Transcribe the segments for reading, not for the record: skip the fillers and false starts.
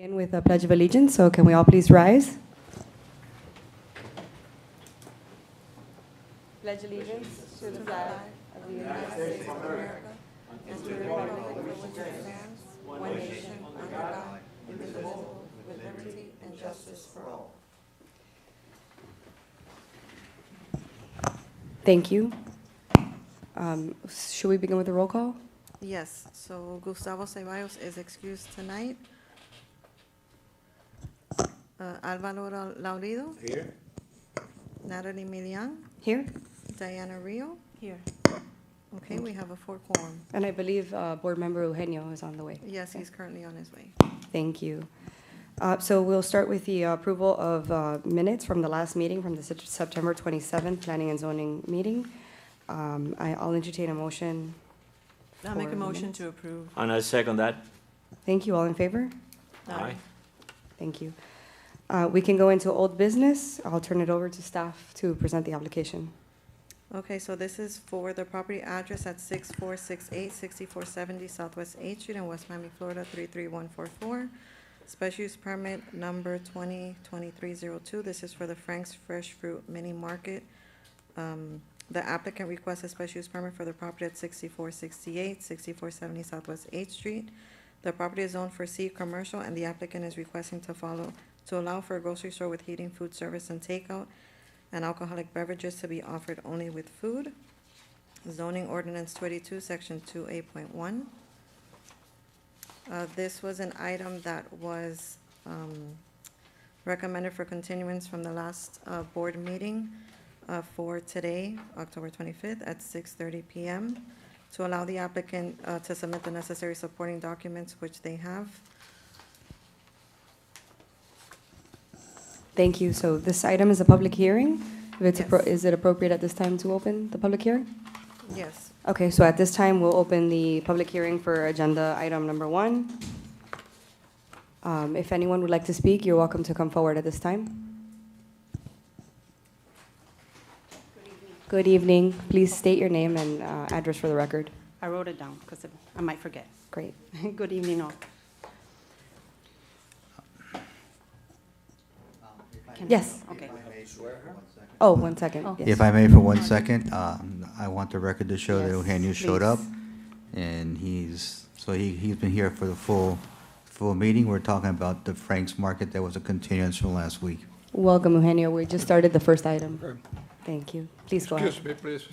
Begin with a Pledge of Allegiance, so can we all please rise? Pledge allegiance to the flag of the United States of America and to the republic for which it stands, one nation, under God, indivisible, with liberty and justice for all. Thank you. Should we begin with the roll call? Yes, so Gustavo Ceballos is excused tonight. Alvaro Laurido, Here. Natalie Milian, Here? Diana Rio. Here. Okay, we have a quorum. And I believe Board Member Eugenio is on the way. Yes, he's currently on his way. Thank you. So we'll start with the approval of minutes from the last meeting, from the September 27th Planning and Zoning meeting. I'll entertain a motion. I'll make for a motion minutes. to approve. And I second that. Thank you. All in favor? Aye. Thank you. We can go into old business. I'll turn it over to staff to present the application. Okay, so this is for the property address at 6468, 6470 Southwest 8th Street in West Miami, Florida, 33144. Special use permit number 202302. This is for the Frank's Fresh Fruit Mini Market. The applicant requests a special use permit for the property at 6468, 6470 Southwest 8th Street. The property is zoned for C commercial, and the applicant is requesting to allow for a grocery store with heating, food service, and takeout, and alcoholic beverages to be offered only with food. Zoning ordinance 22, section 2A.1. This was an item that was recommended for continuance from the last board meeting for today, October 25th at 6:30 p.m. to allow the applicant to submit the necessary supporting documents, which they have. Thank you. So this item is a public hearing. If it's Yes. Is it appropriate at this time to open the public hearing? Yes. Okay, so at this time, we'll open the public hearing for agenda item number 1. If anyone would like to speak, you're welcome to come forward at this time. Good evening. Please state your name and address for the record. I wrote it down because I might forget. Great. Good evening, all. Yes. Okay. Oh, 1 second. Oh. Yes. If I may for 1 second, I want the record to show that Yes, Eugenio showed please. up, and he's been here for the full meeting. We're talking about the Frank's Market. That was a continuance from last week. Welcome, Eugenio. We just started the first item. Thank you. Please go ahead. Excuse me, please.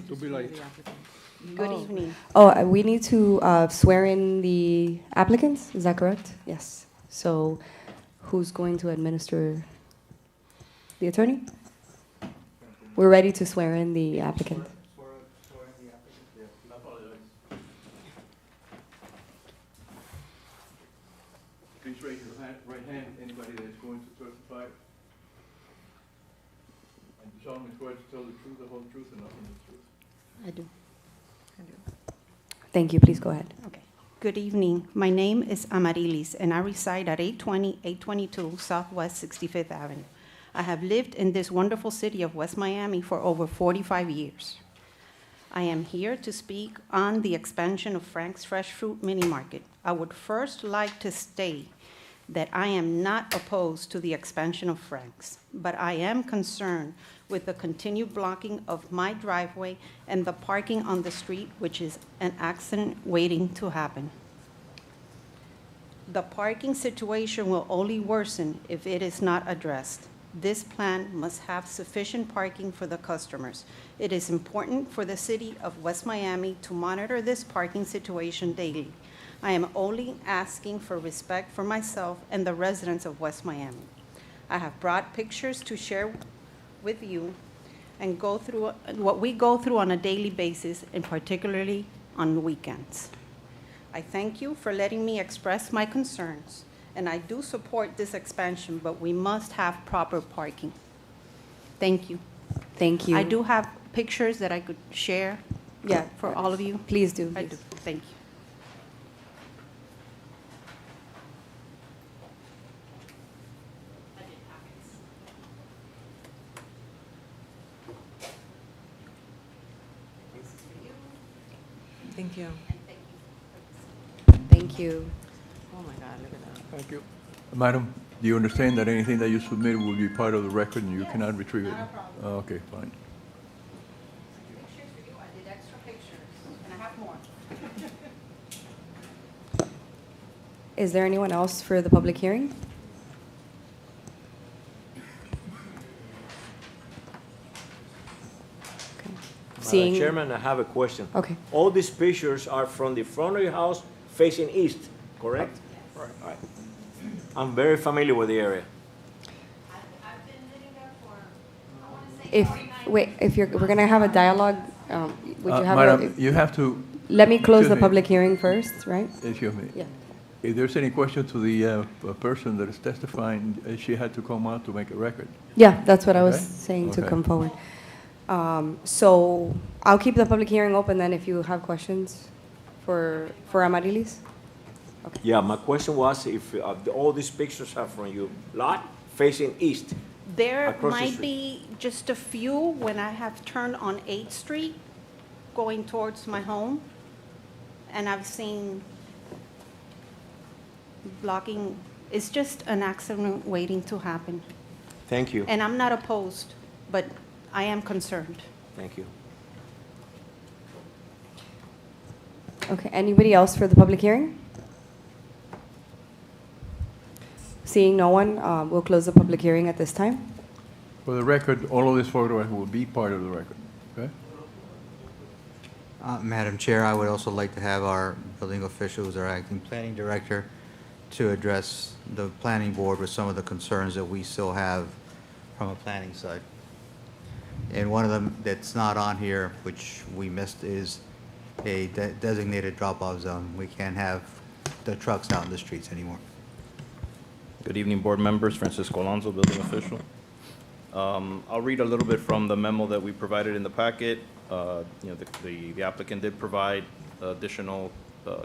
To be late. Good evening. Oh, we need to swear in the applicants, is that correct? Yes. So who's going to administer? The attorney? We're ready to swear in the applicant. Please raise your right hand, anybody that's going to testify. And you solemnly swear to tell the truth, the whole truth, and nothing but the truth. I do. I do. Thank you. Please go ahead. Okay. Good evening. My name is Amarilis, and I reside at 820, 822 Southwest 65th Avenue. I have lived in this wonderful city of West Miami for over 45 years. I am here to speak on the expansion of Frank's Fresh Fruit Mini Market. I would first like to state that I am not opposed to the expansion of Frank's, but I am concerned with the continued blocking of my driveway and the parking on the street, which is an accident waiting to happen. The parking situation will only worsen if it is not addressed. This plan must have sufficient parking for the customers. It is important for the city of West Miami to monitor this parking situation daily. I am only asking for respect for myself and the residents of West Miami. I have brought pictures to share with you and go through what we go through on a daily basis, and particularly on weekends. I thank you for letting me express my concerns, and I do support this expansion, but we must have proper parking. Thank you. Thank you. I do have pictures that I could share Yeah. for all of you. Please do. I do. Thank you. Thank you. Thank you. Oh my God, look at that. Thank you. Madam, do you understand that anything that you submit will be part of the record and you cannot retrieve it? Not a problem. Okay, fine. Pictures for you, I did extra pictures, and I have more. Is there anyone else for the public hearing? Okay. Seeing, Chairman, I have a question. okay. All these pictures are from the front of your house facing east, correct? Right. All right. I'm very familiar with the area. I've been living there for, I want to say If, wait, if you're, we're gonna have a dialogue, would you have Madam, a, you have to, let me close the excuse me. public hearing first, right? excuse me. Yeah. If there's any question to the person that is testifying, she had to come out to make a record. Yeah, that's what I was Okay. saying to Okay. come forward. So I'll keep the public hearing open then if you have questions for Amarilis. Yeah, my question was if all these pictures are from your lot facing east. There Across the might street. be just a few when I have turned on 8th Street, going towards my home, and I've seen blocking, it's just an accident waiting to happen. Thank you. And I'm not opposed, but I am concerned. Thank you. Okay, anybody else for the public hearing? Seeing no one, we'll close the public hearing at this time. For the record, all of these photographs will be part of the record, okay? Madam Chair, I would also like to have our building officials, our acting planning director, to address the planning board with some of the concerns that we still have from a planning side. And one of them that's not on here, which we missed, is a designated drop-off zone. We can't have the trucks out in the streets anymore. Good evening, board members. Francisco Alonso, building official. I'll read a little bit from the memo that we provided in the packet. The applicant did provide additional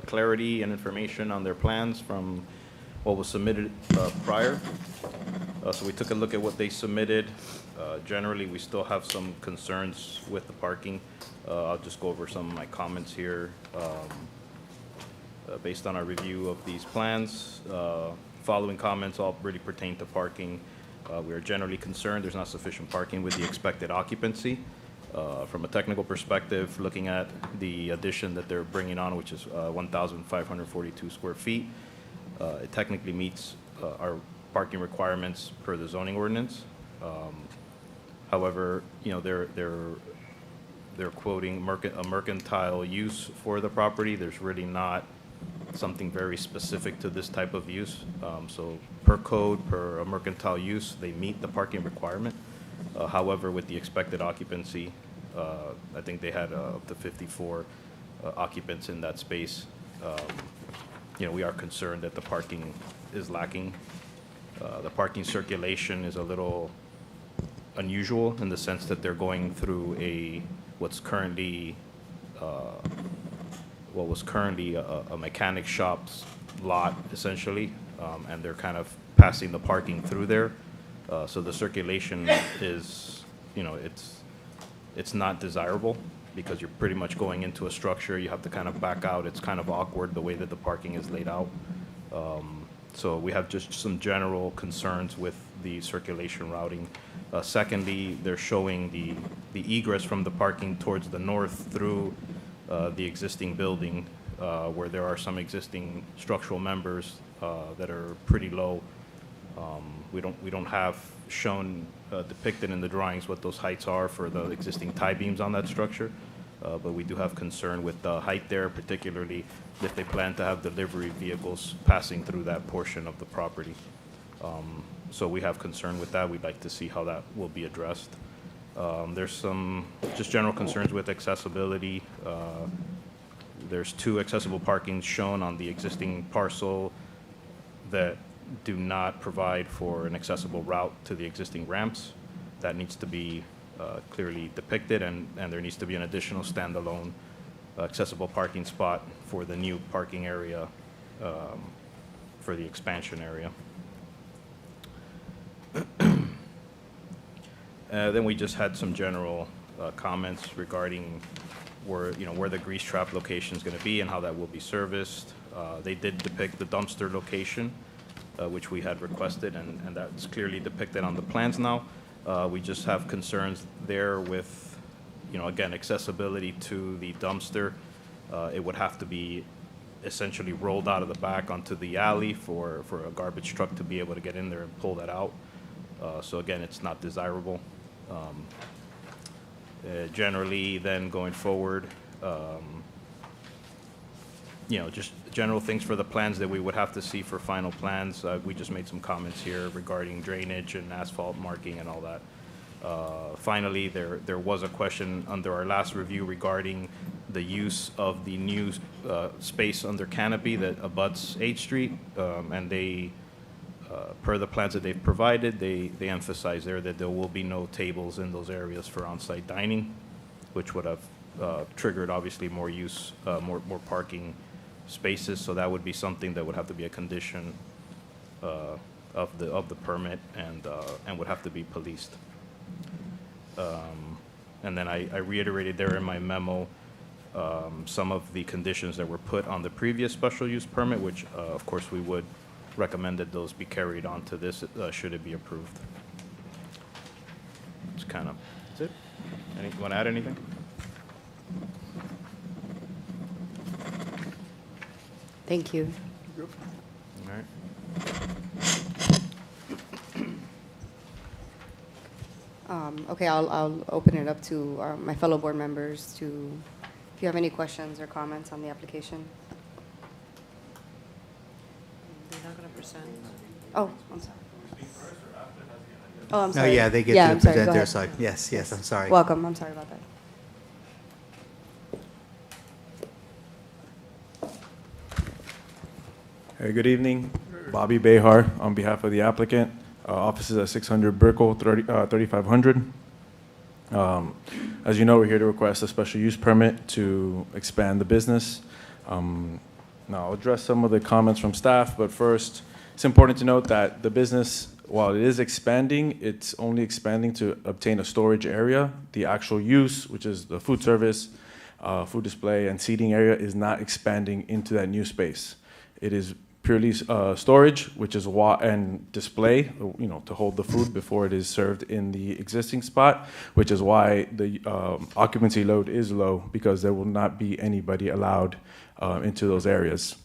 clarity and information on their plans from what was submitted prior. So we took a look at what they submitted. Generally, we still have some concerns with the parking. I'll just go over some of my comments here. Based on our review of these plans, following comments all really pertain to parking. We are generally concerned there's not sufficient parking with the expected occupancy. From a technical perspective, looking at the addition that they're bringing on, which is 1,542 square feet, it technically meets our parking requirements per the zoning ordinance. However, they're quoting a mercantile use for the property. There's really not something very specific to this type of use. So per code, per a mercantile use, they meet the parking requirement. However, with the expected occupancy, I think they had up to 54 occupants in that space. We are concerned that the parking is lacking. The parking circulation is a little unusual in the sense that they're going through what was currently a mechanic shop's lot, essentially, and they're kind of passing the parking through there. So the circulation is, it's not desirable because you're pretty much going into a structure. You have to kind of back out. It's kind of awkward the way that the parking is laid out. So we have just some general concerns with the circulation routing. Secondly, they're showing the egress from the parking towards the north through the existing building, where there are some existing structural members that are pretty low. We don't have shown depicted in the drawings what those heights are for the existing tie beams on that structure, but we do have concern with the height there, particularly if they plan to have delivery vehicles passing through that portion of the property. So we have concern with that. We'd like to see how that will be addressed. There's some just general concerns with accessibility. There's 2 accessible parkings shown on the existing parcel that do not provide for an accessible route to the existing ramps. That needs to be clearly depicted, and there needs to be an additional standalone accessible parking spot for the new parking area, for the expansion area. Then we just had some general comments regarding where the grease trap location is going to be and how that will be serviced. They did depict the dumpster location, which we had requested, and that's clearly depicted on the plans now. We just have concerns there with, again, accessibility to the dumpster. It would have to be essentially rolled out of the back onto the alley for a garbage truck to be able to get in there and pull that out. So again, it's not desirable. Generally, then going forward, just general things for the plans that we would have to see for final plans. We just made some comments here regarding drainage and asphalt marking and all that. Finally, there was a question under our last review regarding the use of the new space under canopy that abuts 8th Street, and they, per the plans that they've provided, they emphasize there that there will be no tables in those areas for on-site dining, which would have triggered obviously more use, more parking spaces. So that would be something that would have to be a condition of the permit and would have to be policed. And then I reiterated there in my memo some of the conditions that were put on the previous special use permit, which of course we would recommend that those be carried on to this should it be approved. That's it. You want to add anything? Thank you. All right. Okay, I'll open it up to my fellow board members if you have any questions or comments on the application. They're not going to present. Oh, I'm sorry. Oh, I'm No, sorry. yeah, they get Yeah, to I'm sorry, present go their ahead. side. Yes, I'm sorry. Welcome, I'm sorry about that. Hey, good evening. Bobby Behar on behalf of the applicant. Offices at 600 Brickell, 3500. As you know, we're here to request a special use permit to expand the business. Now, I'll address some of the comments from staff, but first, it's important to note that the business, while it is expanding, it's only expanding to obtain a storage area. The actual use, which is the food service, food display, and seating area, is not expanding into that new space. It is purely storage, which is and display, to hold the food before it is served in the existing spot, which is why the occupancy load is low, because there will not be anybody allowed into those areas.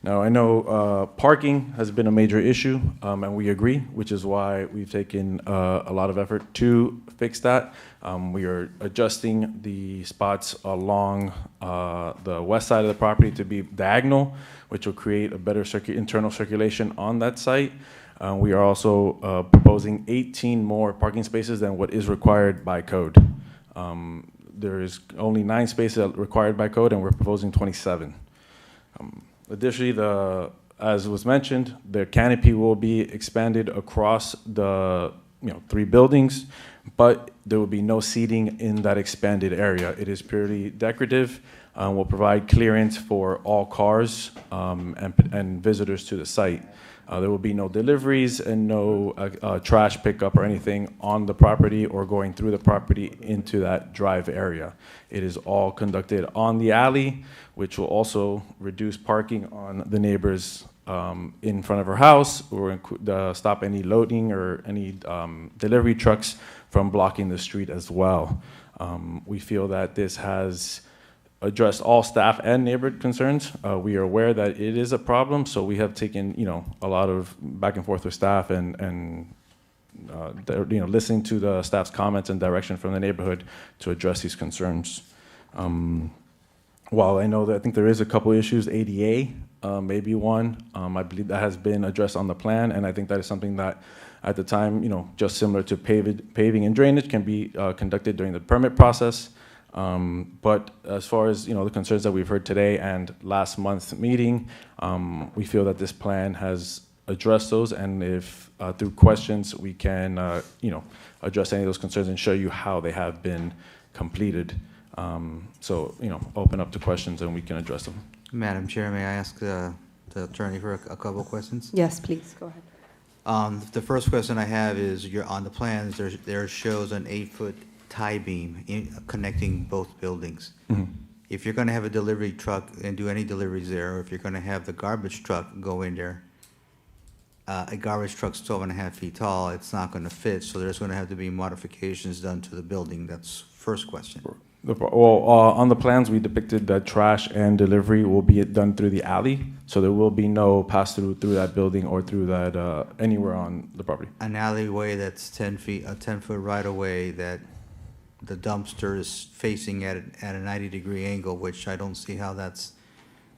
Now, I know parking has been a major issue, and we agree, which is why we've taken a lot of effort to fix that. We are adjusting the spots along the west side of the property to be diagonal, which will create a better internal circulation on that site. We are also proposing 18 more parking spaces than what is required by code. There is only 9 spaces required by code, and we're proposing 27. Additionally, as was mentioned, the canopy will be expanded across the 3 buildings, but there will be no seating in that expanded area. It is purely decorative. Will provide clearance for all cars and visitors to the site. There will be no deliveries and no trash pickup or anything on the property or going through the property into that drive area. It is all conducted on the alley, which will also reduce parking on the neighbors in front of our house, or stop any loading or any delivery trucks from blocking the street as well. We feel that this has addressed all staff and neighborhood concerns. We are aware that it is a problem, so we have taken a lot of back and forth with staff and listening to the staff's comments and direction from the neighborhood to address these concerns. While I know that I think there is a couple issues, ADA may be one. I believe that has been addressed on the plan, and I think that is something that at the time, just similar to paving and drainage, can be conducted during the permit process. But as far as the concerns that we've heard today and last month's meeting, we feel that this plan has addressed those, and if through questions we can address any of those concerns and show you how they have been completed. So open up to questions and we can address them. Madam Chair, may I ask the attorney for a couple of questions? Yes, please, go ahead. The first question I have is, on the plans, there shows an 8-foot tie beam connecting both buildings. Mm-hmm. If you're gonna have a delivery truck and do any deliveries there, or if you're gonna have the garbage truck go in there, a garbage truck's 12.5 feet tall, it's not gonna fit, so there's gonna have to be modifications done to the building. That's first question. On the plans, we depicted that trash and delivery will be done through the alley, so there will be no pass-through through that building or through that, anywhere on the property. An alleyway that's 10 feet, a 10-foot right-of-way that the dumpster is facing at a 90-degree angle, which I don't see how that's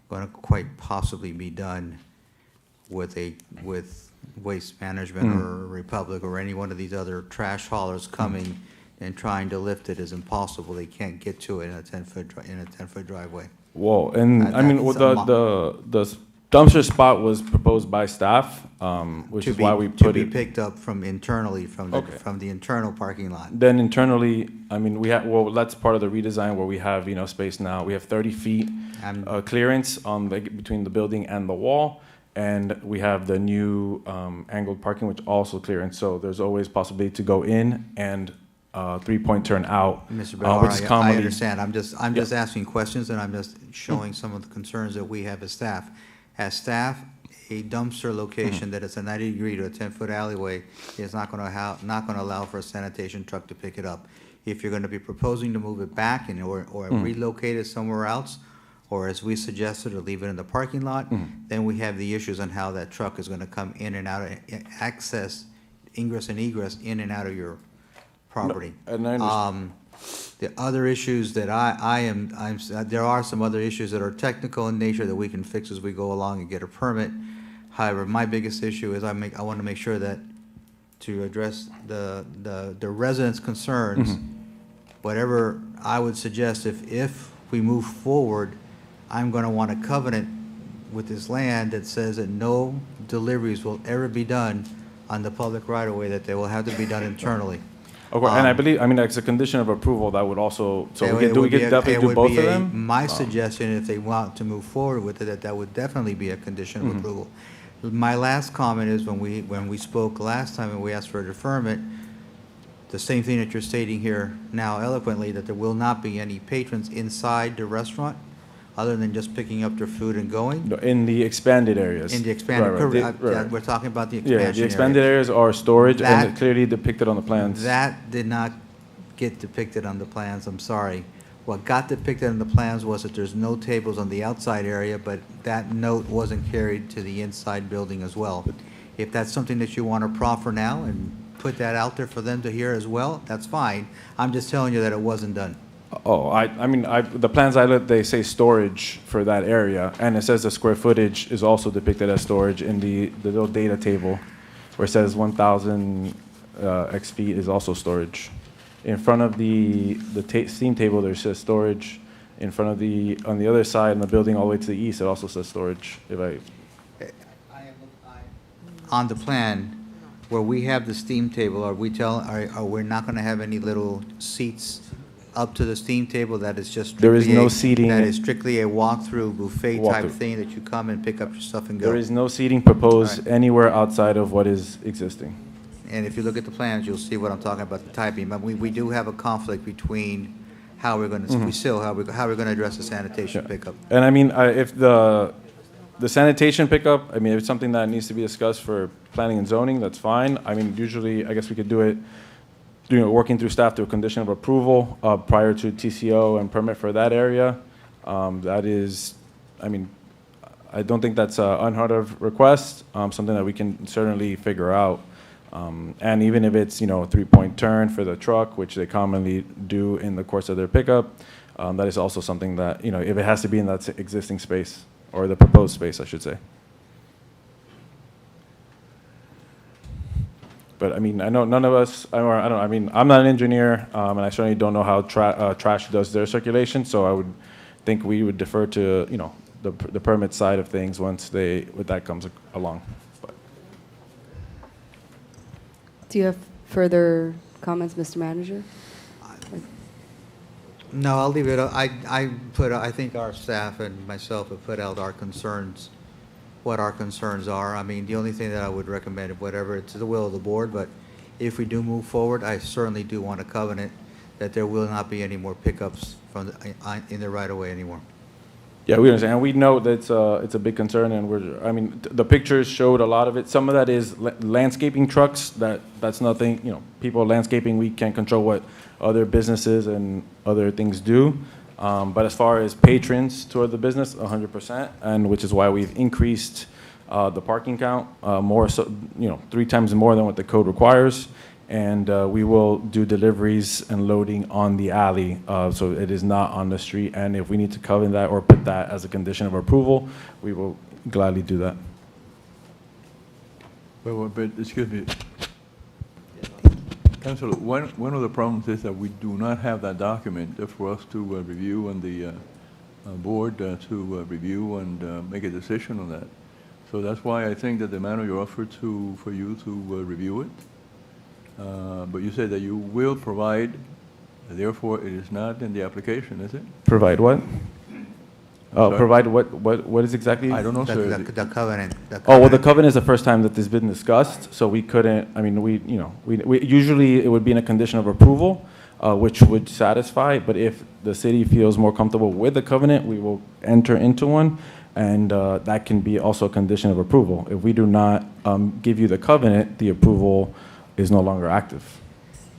gonna quite possibly be done with Waste Management or Republic or any one of these other trash haulers coming and trying to lift it is impossible. They can't get to it in a 10-foot driveway. Well, and I mean, That's the dumpster spot was proposed by staff, which is why we To put be it. picked up from internally, Okay. from the internal parking lot. Then internally, I mean, that's part of the redesign where we have, space now. We have 30 feet I'm- clearance between the building and the wall. And we have the new angled parking, which also clearance. So there's always possibility to go in and 3-point turn out, Mr. which is Bellar, I commonly. understand. I'm just asking questions, and I'm just showing some of the concerns that we have as staff. As staff, a dumpster location that is a 90-degree to a 10-foot alleyway is not gonna allow for a sanitation truck to pick it up. If you're gonna be proposing to move it back or relocate it somewhere else, or as we suggested, or leave it in the parking lot, then we have the issues on how that truck is gonna come in and out, ingress and egress in and out of your property. And I understand. The other issues that there are some other issues that are technical in nature that we can fix as we go along and get a permit. However, my biggest issue is I want to make sure that to address the residents' concerns, whatever I would suggest, if we move forward, I'm going to want a covenant with this land that says that no deliveries will ever be done on the public right-of-way, that they will have to be done internally. Okay, and I believe, as a condition of approval, that would also, so It we could would be a- definitely it do would both be of a- them? My suggestion, if they want to move forward with it, that would definitely be a condition of approval. My last comment is when we spoke last time and we asked for a deferment, the same thing that you're stating here now eloquently, that there will not be any patrons inside the restaurant other than just picking up their food and going? No, in the expanded areas. In the expanded, Right, right. correct, Right. we're talking about the expansion Yeah, area. the expanded areas are storage, and That- it's clearly depicted on the plans. That did not get depicted on the plans, I'm sorry. What got depicted on the plans was that there's no tables on the outside area, but that note wasn't carried to the inside building as well. If that's something that you want to proffer now and put that out there for them to hear as well, that's fine. I'm just telling you that it wasn't done. Oh, the plans I looked, they say storage for that area, and it says the square footage is also depicted as storage in the little data table, where it says 1,000 X feet is also storage. In front of the steam table, there says storage. In front of on the other side, in the building all the way to the east, it also says storage. On the plan, where we have the steam table, are we not going to have any little seats up to the steam table that is just There is strictly no seating. that is strictly a walk-through buffet type Walk-through. thing that you come and pick up your stuff and go? There is no seating proposed All right. anywhere outside of what is existing. And if you look at the plans, you'll see what I'm talking about, the typing. But we do have a conflict between how we're going to, how we're going to address the sanitation pickup. And if the sanitation pickup, if it's something that needs to be discussed for planning and zoning, that's fine. Usually, I guess we could do it, working through staff through a condition of approval prior to TCO and permit for that area. That is, I don't think that's an unheard of request, something that we can certainly figure out. And even if it's, a 3-point turn for the truck, which they commonly do in the course of their pickup, that is also something that, if it has to be in that existing space, or the proposed space, I should say. But I know none of us, I'm not an engineer, and I certainly don't know how trash does their circulation, so I would think we would defer to, the permit side of things once that comes along. But Do you have further comments, Mr. Manager? No, I'll leave it. I think our staff and myself have put out our concerns, what our concerns are. The only thing that I would recommend, whatever, it's the will of the board, but if we do move forward, I certainly do want a covenant that there will not be any more pickups from in the right-of-way anymore. Yeah, we understand. And we know that it's a big concern, and I mean, the pictures showed a lot of it. Some of that is landscaping trucks. That's nothing, you know, people landscaping, we can't control what other businesses and other things do. But as far as patrons toward the business, 100%, and which is why we've increased the parking count more, so, you know, 3 times more than what the code requires. And we will do deliveries and loading on the alley, so it is not on the street. And if we need to cover that or put that as a condition of approval, we will gladly do that. But excuse me. Councilor, one of the problems is that we do not have that document for us to review and the board to review and make a decision on that. So that's why I think that the manner you offered for you to review it. But you said that you will provide, therefore it is not in the application, is it? Provide what? Sorry? Provide what is exactly? I don't know, sir. The covenant. Oh, well, the covenant is the first time that this has been discussed, so we couldn't, I mean, we usually it would be in a condition of approval, which would satisfy, but if the city feels more comfortable with the covenant, we will enter into one, and that can be also a condition of approval. If we do not give you the covenant, the approval is no longer active.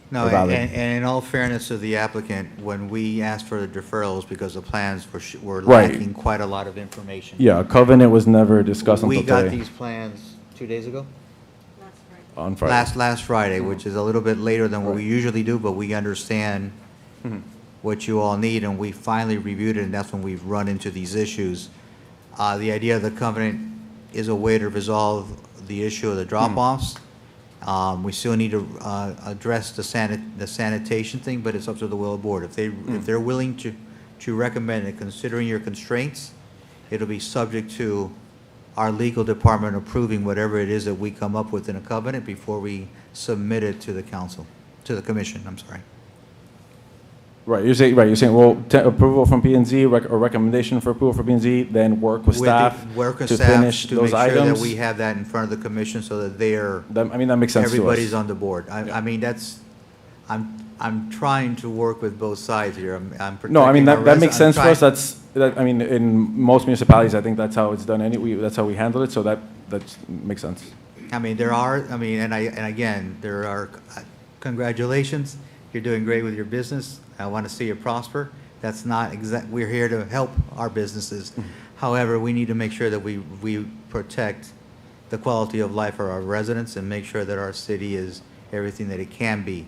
No, or valid. and in all fairness to the applicant, when we asked for the deferrals because the plans were Right. lacking quite a lot of information. Yeah, a covenant was never discussed until We got today, these plans 2 days ago? on Friday. Last Friday, which is a little bit later than what we usually do, but we understand what you all need, and we finally reviewed it, and that's when we've run into these issues. The idea of the covenant is a way to resolve the issue of the drop-offs. We still need to address the sanitation thing, but it's up to the will of the board. If they're willing to recommend it, considering your constraints, it'll be subject to our legal department approving whatever it is that we come up with in a covenant before we submit it to the council, to the commission, I'm sorry. Right, you're saying, well, approval from P and Z, or recommendation for approval for P and Z, then work with staff Work with to staff finish to those make sure that items? we have that in front of the commission so that they're, I mean, that makes sense to us. everybody's on the board. I mean, I'm trying to work with both sides here. I'm protecting No, I mean, our that makes I'm sense for us, trying- I mean, in most municipalities, I think that's how it's done, that's how we handle it, so that makes sense. I mean, and again, there are, congratulations, you're doing great with your business. I want to see you prosper. That's not we're here to help our businesses. However, we need to make sure that we protect the quality of life for our residents and make sure that our city is everything that it can be.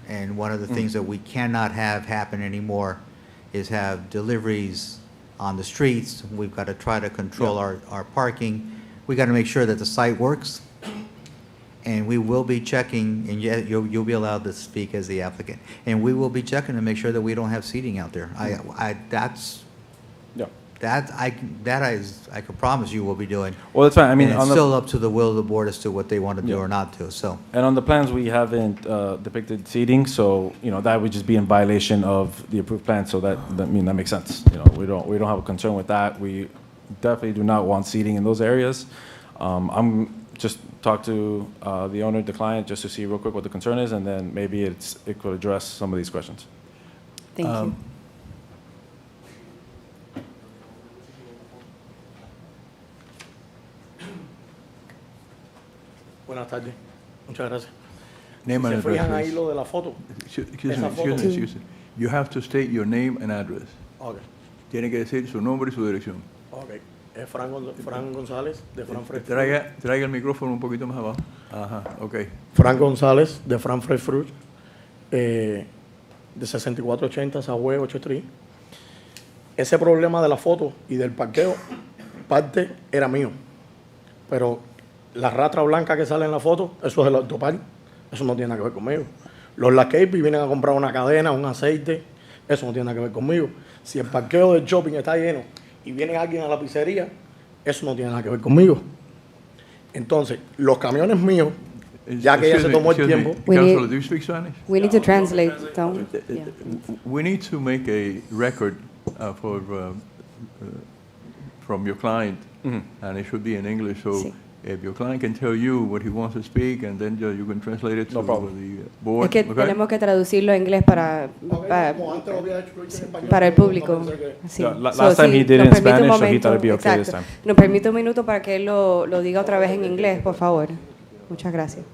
And one of the things that we cannot have happen anymore is have deliveries on the streets. We've got to try to control our parking. We got to make sure that the site works. And we will be checking, and you'll be allowed to speak as the applicant. And we will be checking to make sure that we don't have seating out there. I can promise you we'll be doing. Well, that's fine, I mean, And it's still up to the will of the board as to what they want to do or not do, so. and on the plans, we haven't depicted seating, so, you know, that would just be in violation of the approved plan, so that makes sense. You know, we don't have a concern with that. We definitely do not want seating in those areas. I'm just talk to the owner, the client, just to see real quick what the concern is, and then maybe it could address some of these questions. Thank you. Buenas tardes. Muchas gracias. Name and ¿Se fijan address, ahí please. lo de la foto? Excuse Esa me, foto. excuse me. You have to state your name and address. Ok, Tiene que decir su nombre y su dirección. ok. Es Fran González, de Fran Fresh Fruit. Traiga el micrófono un poquito más abajo. Ajá, ok. Fran González, de Fran Fresh Fruit, de 6480 Southwest 8 Street. Ese problema de la foto y del parqueo, parte era mío. Pero la rastra blanca que sale en la foto, eso es el autopark. Eso no tiene nada que ver conmigo. Los landscapers vienen a comprar una cadena, un aceite. Eso no tiene nada que ver conmigo. Si el parqueo del shopping está lleno y viene alguien a la pizzería, eso no tiene nada que ver conmigo. Entonces, los camiones míos, ya que ella se tomó el tiempo. We Councilor, need- do you speak Spanish? We need to translate, don't we? Yeah. We need to make a record from your client, and it should be in English, so Sí. if your client can tell you what he wants to speak, and then you can translate it to No problem. the board. Es que okay? tenemos que traducirlo a inglés Como antes lo había hecho Luis en español, para el público. pensé que- Sí. Yeah, So, last time si he did nos in permite un Spanish, so he thought it'd be momento, okay this exacto. time. Nos permite un minuto para que él lo diga otra vez en inglés, por favor. Muchas gracias.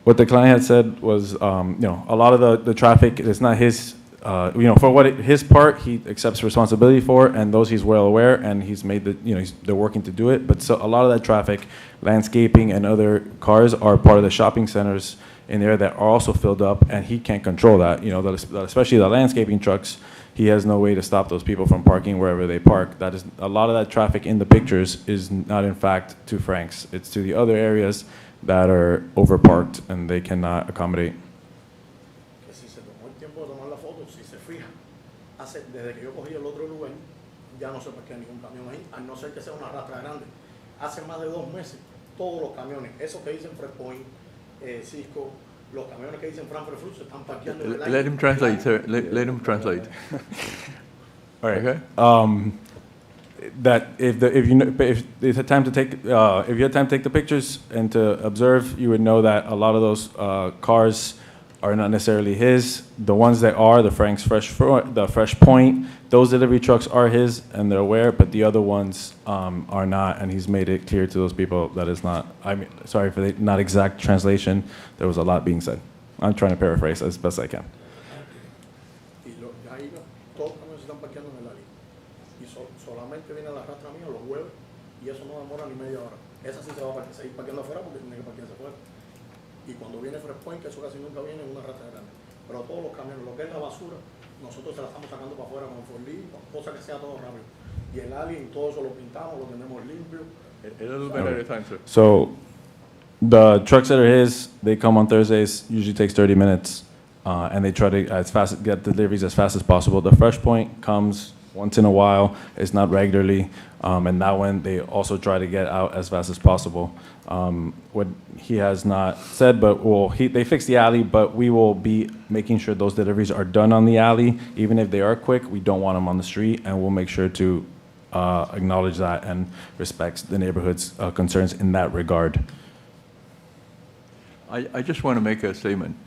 What the client had said was, a lot of the traffic is not his, for his part, he accepts responsibility for, and those he's well aware, and he's made they're working to do it. But so a lot of that traffic, landscaping and other cars are part of the shopping centers in there that are also filled up, and he can't control that. Especially the landscaping trucks, he has no way to stop those people from parking wherever they park. That is, a lot of that traffic in the pictures is not in fact to Frank's. It's to the other areas that are overparked and they cannot accommodate. Que si se tomó el tiempo de tomar la foto, si se fija, desde que yo cogí el otro lugar, ya no se parquea ningún camión ahí, a no ser que sea una rastra grande. Hace más de 2 meses, todos los camiones, esos que dicen Fresh Point, Cisco, los camiones que dicen Frankfurt Fruit se están parqueando en el aire. Let him translate, sir. Let him translate. All right. Okay? That if you had time to take the pictures and to observe, you would know that a lot of those cars are not necessarily his. The ones that are the Frank's the Fresh Point, those delivery trucks are his, and they're aware. But the other ones are not, and he's made it clear to those people that it's not. I mean, sorry for the not exact translation. There was a lot being said. I'm trying to paraphrase as best I can. Y ahí todos los camiones se están parqueando en el área. Y solamente viene la rastra mía los jueves y eso no demora ni media hora. Esa sí se va a seguir parqueando afuera porque tiene que parquearse afuera. Y cuando viene Fresh Point, que eso casi nunca viene, es una rastra grande. Pero todos los camiones, lo que es la basura, nosotros se la estamos sacando para afuera con forlí, cosa que sea todo rápido. Y el alien, todo eso lo pintamos, lo tenemos limpio. A little bit at a time, sir. So the trucks that are his, they come on Thursdays, usually takes 30 minutes, and they try to get deliveries as fast as possible. The Fresh Point comes once in a while, it's not regularly, and that one they also try to get out as fast as possible. What he has not said, but they fixed the alley, but we will be making sure those deliveries are done on the alley. Even if they are quick, we don't want them on the street, and we'll make sure to acknowledge that and respect the neighborhood's concerns in that regard. I just want to make a statement.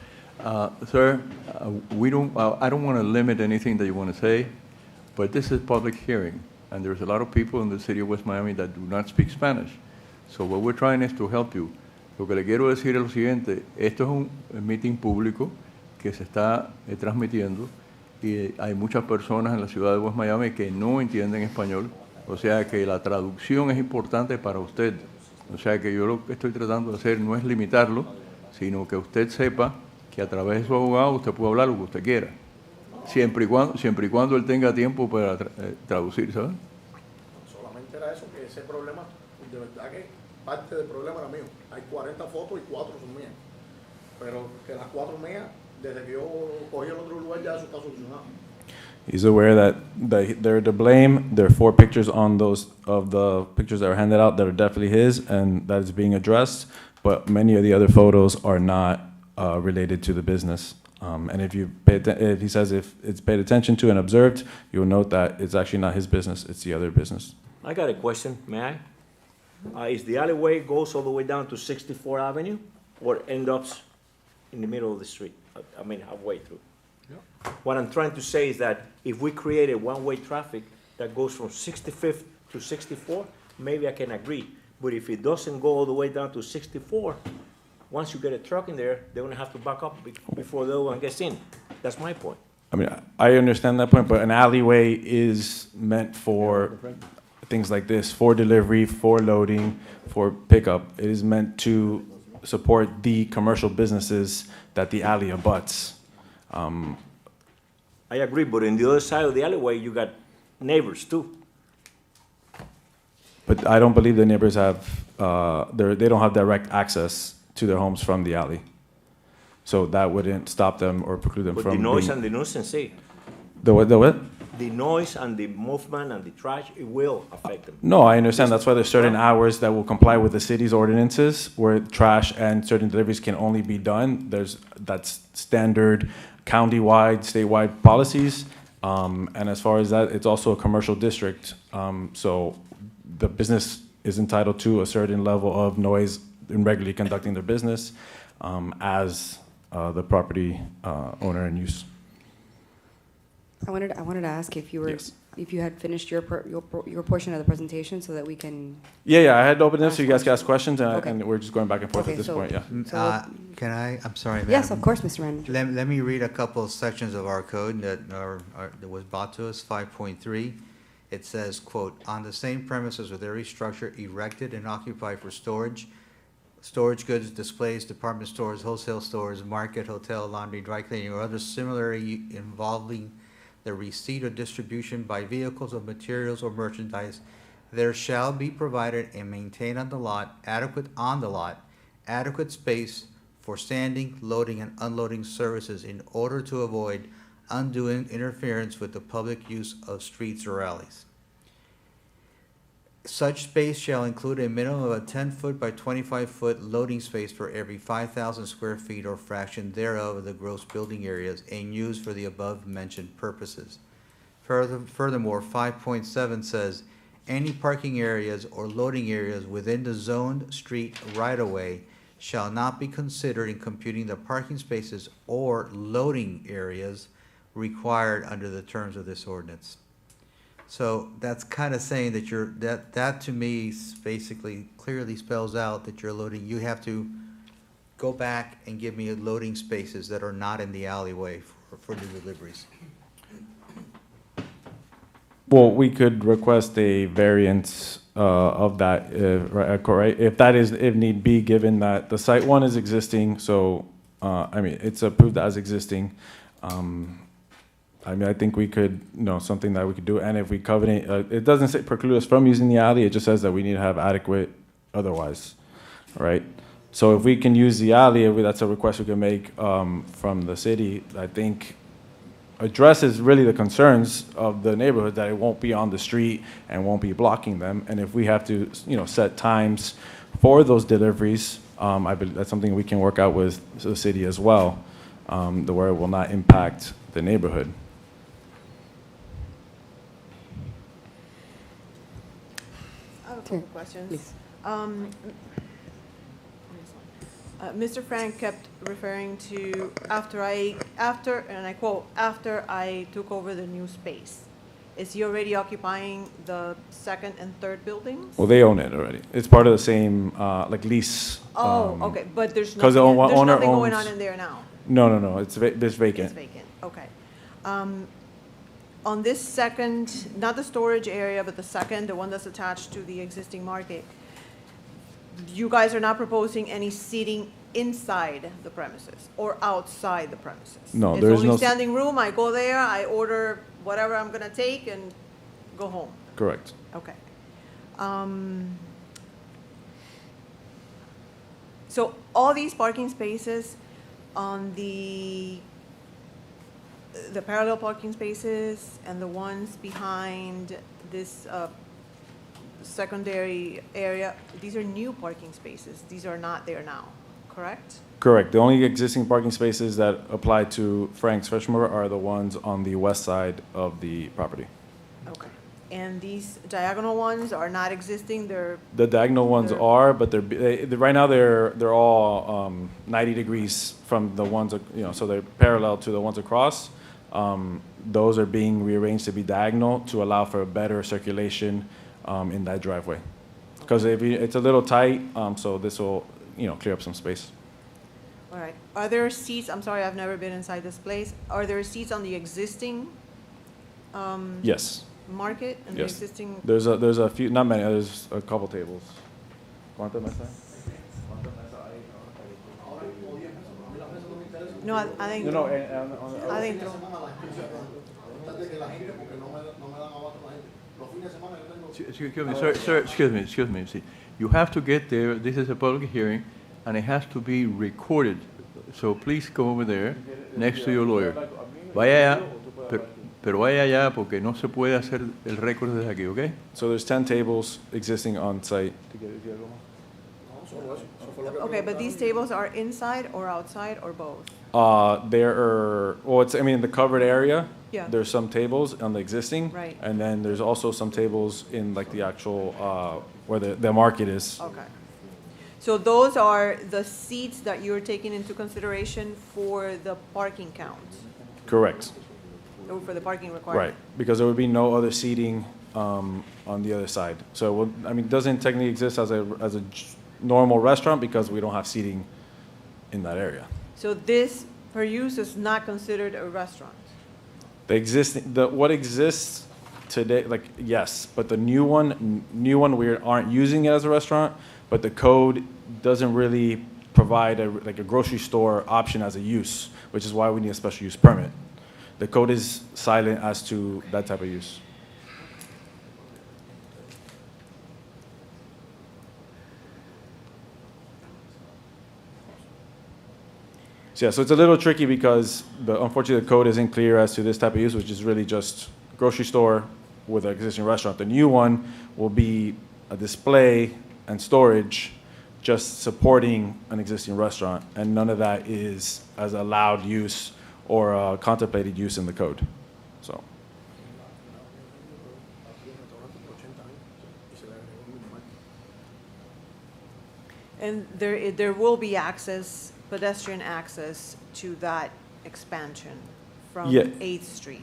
Sir, I don't want to limit anything that you want to say, but this is public hearing, and there's a lot of people in the city of West Miami that do not speak Spanish. So what we're trying is to help you. Lo que le quiero decir es lo siguiente, esto es un meeting público que se está transmitiendo y hay muchas personas en la ciudad de West Miami que no entienden español, o sea que la traducción es importante para usted. O sea que yo lo que estoy tratando de hacer no es limitarlo, sino que usted sepa que a través de su abogado usted puede hablar lo que usted quiera, siempre y cuando él tenga tiempo para traducir, ¿sabes? Solamente era eso, que ese problema, de verdad que parte del problema era mío. Hay 40 fotos y 4 son mías. Pero que las 4 mías, desde que yo cogí el otro lugar, ya eso está solucionado. He's aware that they're to blame. There are 4 pictures on those of the pictures that were handed out that are definitely his, and that is being addressed. But many of the other photos are not related to the business. And if he says if it's paid attention to and observed, you'll note that it's actually not his business; it's the other business. I got a question, may I? Is the alleyway goes all the way down to 64 Avenue, or end up in the middle of the street? I mean, halfway through. Yeah. What I'm trying to say is that if we create a one-way traffic that goes from 65th to 64, maybe I can agree. But if it doesn't go all the way down to 64, once you get a truck in there, they're gonna have to back up before the other one gets in. That's my point. I mean, I understand that point, but an alleyway is meant for things like this, for delivery, for loading, for pickup. It is meant to support the commercial businesses that the alley abuts. I agree, but on the other side of the alleyway, you got neighbors too. But I don't believe the neighbors have, they don't have direct access to their homes from the alley. So that wouldn't stop them or preclude them But from the noise being- and the nuisance, The what, the what? the noise and the movement and the trash, it will affect them. No, I understand. That's why there's certain hours that will comply with the city's ordinances where trash and certain deliveries can only be done. That's standard county-wide, statewide policies. And as far as that, it's also a commercial district. So the business is entitled to a certain level of noise in regularly conducting their business as the property owner and use. I wanted to ask if you were, Yes. if you had finished your portion of the presentation so that we can. Yeah, I had opened this so you guys Ask can ask questions, Okay. and we're just going back and forth Okay, at this so- point, yeah. So- Can I'm sorry, Madam. Yes, of course, Mr. Manager. Let me read a couple of sections of our code that was brought to us, 5.3. It says, quote, "On the same premises with every structure erected and occupied for storage, goods, displays, department stores, wholesale stores, market, hotel, laundry, dry cleaning, or other similarly involving the receipt or distribution by vehicles of materials or merchandise, there shall be provided and maintained on the lot, adequate space for standing, loading, and unloading services in order to avoid undue interference with the public use of streets or alleys. Such space shall include a minimum of a 10-foot by 25-foot loading space for every 5,000 square feet or fraction thereof of the gross building areas and used for the above-mentioned purposes. Furthermore, 5.7 says, any parking areas or loading areas within the zoned street right-of-way shall not be considered in computing the parking spaces or loading areas required under the terms of this ordinance. So that's kind of saying that that to me basically clearly spells out that you're loading, you have to go back and give me loading spaces that are not in the alleyway for the deliveries. Well, we could request a variance of that, right? If need be, given that the site one is existing, so, I mean, it's approved as existing. I mean, I think we could, something that we could do, and if we covenant, it doesn't say preclude us from using the alley, it just says that we need to have adequate otherwise, right? So if we can use the alley, that's a request we can make from the city, I think addresses really the concerns of the neighborhood, that it won't be on the street and won't be blocking them, and if we have to, set times for those deliveries, I believe that's something we can work out with the city as well, where it will not impact the neighborhood. I have a Sure, couple questions. please. Mr. Frank kept referring to after, and I quote, after I took over the new space. Is he already occupying the second and third buildings? Well, they own it already. It's part of the same, lease. Oh, okay, but there's 'cause the nothing, there's owner nothing going owns- on in there now? No, it's vacant. It's vacant, okay. On this second, not the storage area, but the second, the one that's attached to the existing market, you guys are not proposing any seating inside the premises or outside the premises? No, there is It's no only s- standing room, I go there, I order whatever I'm gonna take and go home? Correct. Okay. So all these parking spaces on the parallel parking spaces and the ones behind this secondary area, these are new parking spaces. These are not there now, correct? Correct. The only existing parking spaces that apply to Frank's Freshmore are the ones on the west side of the property. Okay. And these diagonal ones are not existing, they're, The diagonal ones They're- are, but right now they're all 90 degrees from the ones, so they're parallel to the ones across. Those are being rearranged to be diagonal to allow for a better circulation in that driveway. Because it's a little tight, so this will, clear up some space. all right. Are there seats, I'm sorry, I've never been inside this place. Are there seats on the existing Yes, market and the Yes. existing? there's a few, not many, there's a couple tables. ¿Cuántas mesas? No, I think. No, Adentro. Excuse me, sir, excuse me. See, you have to get there, this is a public hearing, and it has to be recorded. So please go over there, next to your lawyer. Vaya allá, pero vaya allá porque no se puede hacer el récord desde aquí, ¿ok? So there's 10 tables existing on site. Okay, but these tables are inside or outside or both? There are, well, it's, the covered area, Yeah. There's some tables on the existing. Right. And then there's also some tables in like the actual, where the market is. Okay. So those are the seats that you're taking into consideration for the parking count, Correct. or for the parking requirement? Right, because there would be no other seating on the other side. So, it doesn't technically exist as a normal restaurant because we don't have seating in that area. So this per use is not considered a restaurant? What exists today, like, yes, but the new one, we aren't using it as a restaurant, but the code doesn't really provide a grocery store option as a use, which is why we need a special use permit. The code is silent as to that type of use. So, yeah, so it's a little tricky because unfortunately the code isn't clear as to this type of use, which is really just grocery store with an existing restaurant. The new one will be a display and storage just supporting an existing restaurant, and none of that is as allowed use or contemplated use in the code. So, And there will be access, pedestrian access to that expansion from Yeah. 8th Street?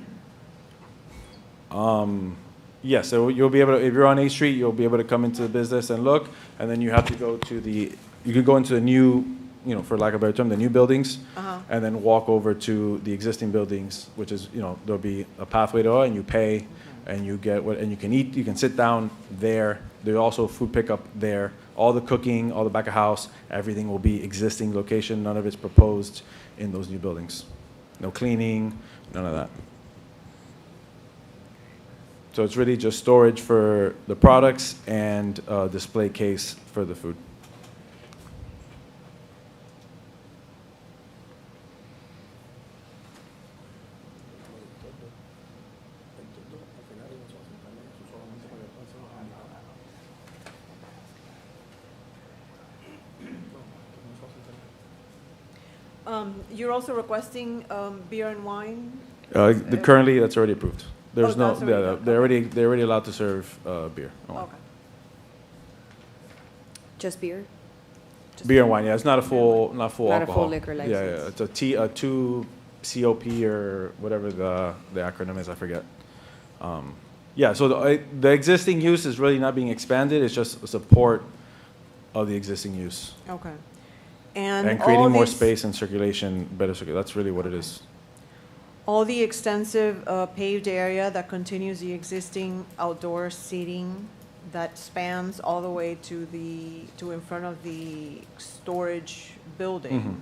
yes, so you'll be able to, if you're on 8th Street, you'll be able to come into the business and look, and then you have to go to you could go into the new, for lack of a better term, the new buildings, Uh-huh. and then walk over to the existing buildings, which is, there'll be a pathway to it, and you pay, and you get and you can eat, you can sit down there. There's also food pickup there. All the cooking, all the back of house, everything will be existing location. None of it's proposed in those new buildings. No cleaning, none of that. So it's really just storage for the products and a display case for the food. You're also requesting beer and wine? Currently, that's already approved. There's Oh, no, that's already done. they're already allowed to serve beer. and wine. Okay. Just beer? Just Beer and wine, yeah, it's not a full, not full Not a alcohol. full liquor Yeah, yeah, license. it's a 2 COP or whatever the acronym is, I forget. Yeah, so the existing use is really not being expanded, it's just a support of the existing use. Okay. And all creating more these- space and circulation, better circulation, that's really what it is. All the extensive paved area that continues the existing outdoor seating that spans all the way to in front of the storage building, Mhm.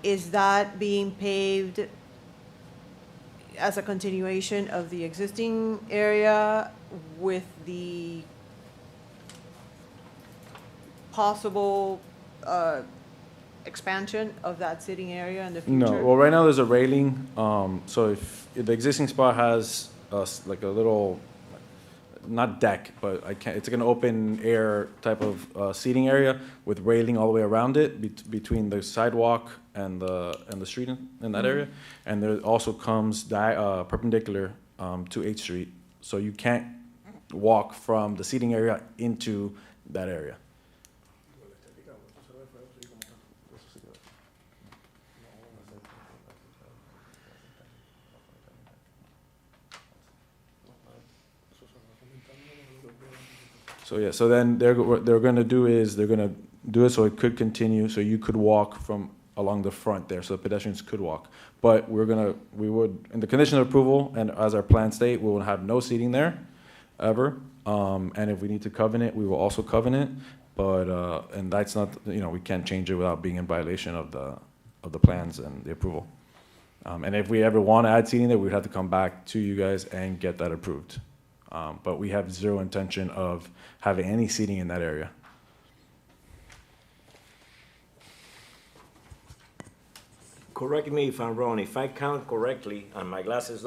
is that being paved as a continuation of the existing area with the possible expansion of that sitting area in the future? No, well, right now there's a railing, so if the existing spot has like a little, not deck, but it's like an open air type of seating area with railing all the way around it between the sidewalk and the street in that area. And there also comes perpendicular to 8th Street, so you can't walk from the seating area into that area. So yeah, so then what they're gonna do is they're gonna do it so it could continue, so you could walk from along the front there, so the pedestrians could walk. But we would, in the condition of approval and as our plan state, we will have no seating there, ever. And if we need to covenant, we will also covenant, but, and that's not, we can't change it without being in violation of the plans and the approval. And if we ever want to add seating there, we'd have to come back to you guys and get that approved. But we have zero intention of having any seating in that area. Correct me if I'm wrong, if I count correctly, and my glasses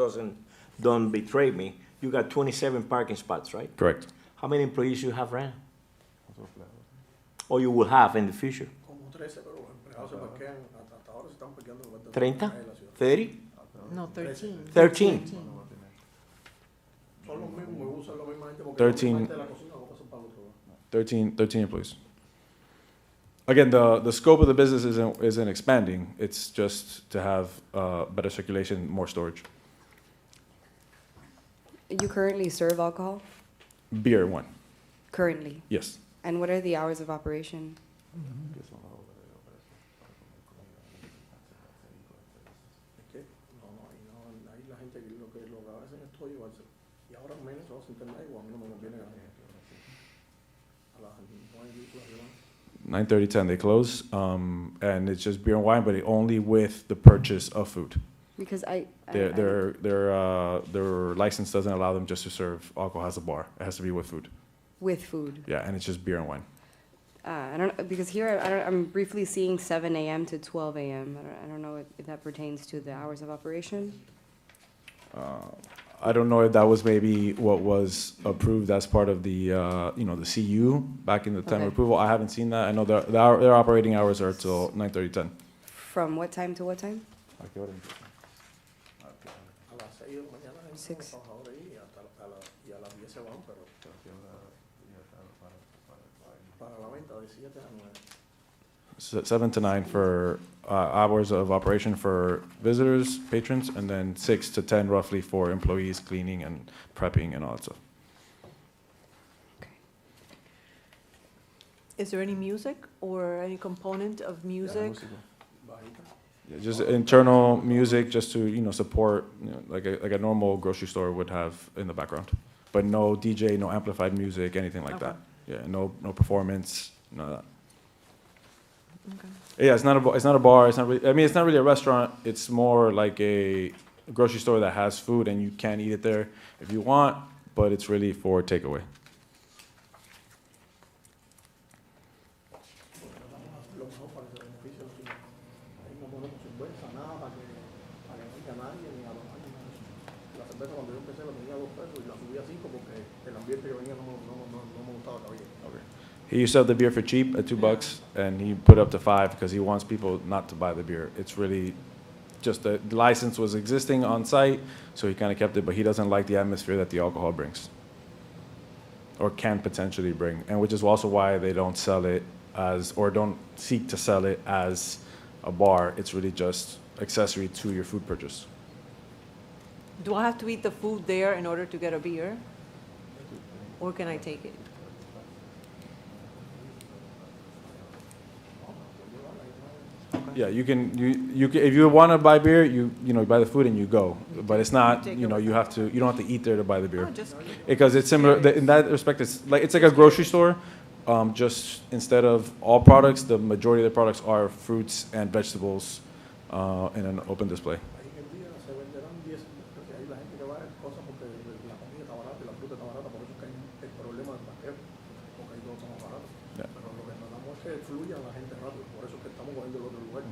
don't betray me, you got 27 parking spots, right? Correct. How many employees you have right now? Or you will have in the future? Como 13, pero los empleados se parquean, hasta ahora se están parqueando en lugar de 30? en la ciudad. 30? No, 13. 13. Son los mismos, usan la misma gente porque 13. la parte de la cocina va a pasar para el otro lado. 13 employees. Again, the scope of the business isn't expanding. It's just to have better circulation, more storage. You currently serve alcohol? Beer, one. Currently? Yes. And what are the hours of operation? Es que ahí la gente lo que hacen es todo llevarse. Y ahora menos se va a sentar ahí, o a mí no me conviene a las 9 vehículos arriba. 9:30, 10, they close. And it's just beer and wine, but only with the purchase of food. Because Their license doesn't allow them just to serve alcohol as a bar. It has to be with food. with food. Yeah, and it's just beer and wine. I don't, because here I'm briefly seeing 7 a.m. to 12 a.m. I don't know if that pertains to the hours of operation. I don't know if that was maybe what was approved as part of the, the CU back in the time of Okay. approval. I haven't seen that. I know their operating hours are till 9:30, 10. From what time to what time? A las 6 de la mañana entran los 6. trabajadores ahí y y a las 10 se van, pero para la venta de 7 a 9. 7 to 9 for hours of operation for visitors, patrons, and then 6 to 10 roughly for employees cleaning and prepping and all that stuff. Is there any music or any component of music? Bajita. Yeah, just internal music, just to support, like a normal grocery store would have in the background, but no DJ, no amplified music, anything like that. Yeah, no performance, none of that. Okay. Yeah, it's not a bar. It's not really. I mean, it's not really a restaurant. It's more like a grocery store that has food, and you can eat it there if you want, but it's really for takeaway. Lo mejor para que se beneficie a los chinos. Ahí no ponemos cerveza, nada, para que no haya nadie ni a los años. La cerveza cuando yo empecé la tenía 2 pesos y la subí a 5 porque el ambiente que venía no me gustaba que había. He used to have the beer for cheap at $2, and he put up to $5 because he wants people not to buy the beer. It's really just the license was existing on site, so he kind of kept it, but he doesn't like the atmosphere that the alcohol brings, or can potentially bring, and which is also why they don't sell it as, or don't seek to sell it as a bar. It's really just accessory to your food purchase. Do I have to eat the food there in order to get a beer? Or can I take it? Yeah, you can if you want to buy beer, you buy the food and you go, but it's not take you don't have to eat there to buy the beer. Oh, just Because it's similar in that respect. It's like a grocery store. Just instead of all products, the majority of the products are fruits and vegetables in an open display. Ahí en el día se venderán 10, porque ahí la gente que va a cosas porque la comida está barata y la fruta está barata, por eso es que hay el problema del parqueo, porque ahí todo está más barato. Yeah. Pero lo que tratamos es que fluya la gente rápido, por eso es que estamos cogiendo el otro lugar.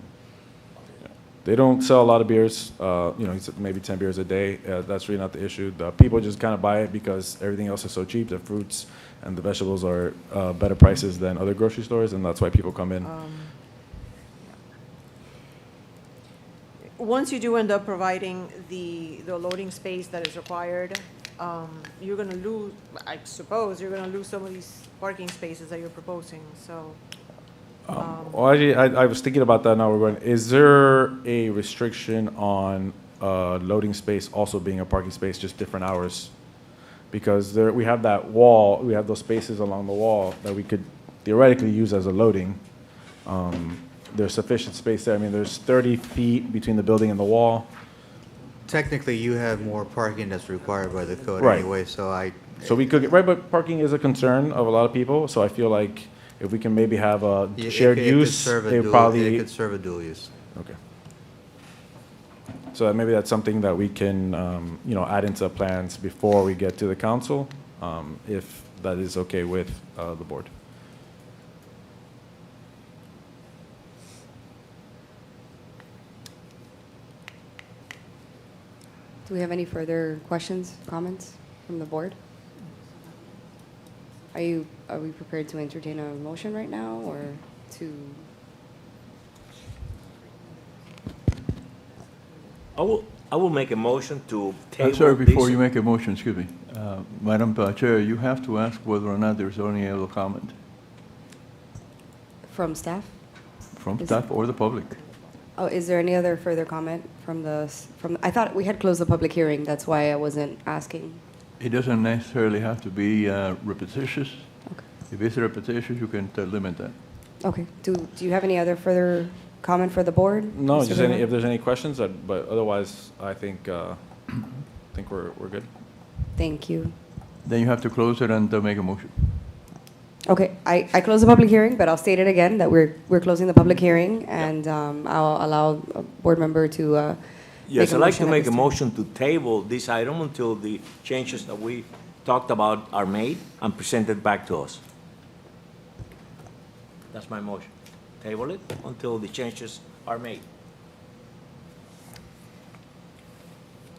They don't sell a lot of beers. He said maybe 10 beers a day. That's really not the issue. The people just kind of buy it because everything else is so cheap. The fruits and the vegetables are better prices than other grocery stores, and that's why people come in. once you do end up providing the loading space that is required, you're gonna lose, I suppose, you're gonna lose some of these parking spaces that you're proposing, so. Well, actually, I was thinking about that now. We're going, is there a restriction on loading space also being a parking space, just different hours? Because there, we have that wall, we have those spaces along the wall that we could theoretically use as a loading. There's sufficient space there. I mean, there's 30 feet between the building and the wall. Technically, you have more parking that's required by the code Right. anyway, so So we could, right, but parking is a concern of a lot of people, so I feel like if we can maybe have a shared it could use, serve a it dual- probably. It could serve a dual use. Okay. So maybe that's something that we can, add into plans before we get to the council, if that is okay with the board. Do we have any further questions, comments from the board? Are we prepared to entertain a motion right now, or to? I will, I will make a motion to table Sir, before this. you make a motion, excuse me, Madam Chair, you have to ask whether or not there's any other comment From staff? from Is- staff or the public. Oh, is there any other further comment from I thought we had closed the public hearing, that's why I wasn't asking. It doesn't necessarily have to be repetitious. Okay. If it's repetitious, you can limit that. Okay, do you have any other further comment for the board? No, Mr. just Guerrero? if there's any questions, but otherwise, I think we're good. Thank you. Then you have to close it and make a motion. Okay, I close the public hearing, but I'll state it again, that we're closing the public hearing, and I'll allow a board member to Yes, make a I'd like to motion at make this a time. motion to table this item until the changes that we talked about are made and presented back to us. That's my motion. Table it until the changes are made.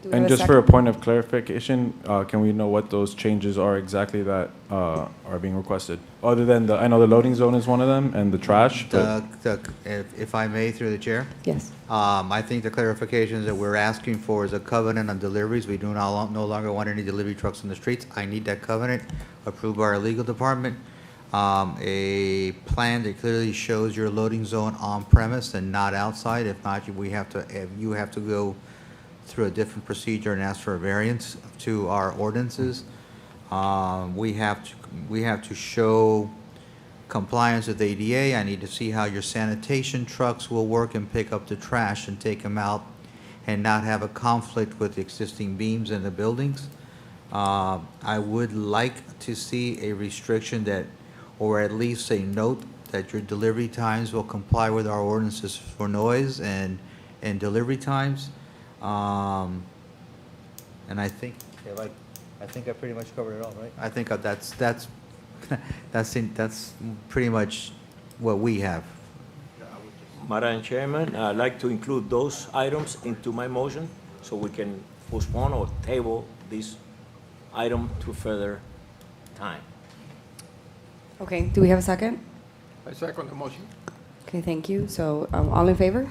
Do we have And a just for a second? point of clarification, can we know what those changes are exactly that are being requested? Other than I know the loading zone is one of them, and the trash, but If I may, through the chair, Yes. I think the clarifications that we're asking for is a covenant on deliveries. We do no longer want any delivery trucks in the streets. I need that covenant approved by our legal department. A plan that clearly shows your loading zone on premise and not outside. If not, you have to go through a different procedure and ask for a variance to our ordinances. We have to show compliance with ADA. I need to see how your sanitation trucks will work and pick up the trash and take them out and not have a conflict with existing beams in the buildings. I would like to see a restriction that, or at least a note that your delivery times will comply with our ordinances for noise and delivery times. And I think I pretty much covered it all, right? I think that's pretty much what we have. Madam Chairman, I'd like to include those items into my motion so we can postpone or table this item to further time. Okay, do we have a second? I second the motion. Okay, thank you. So, all in favor?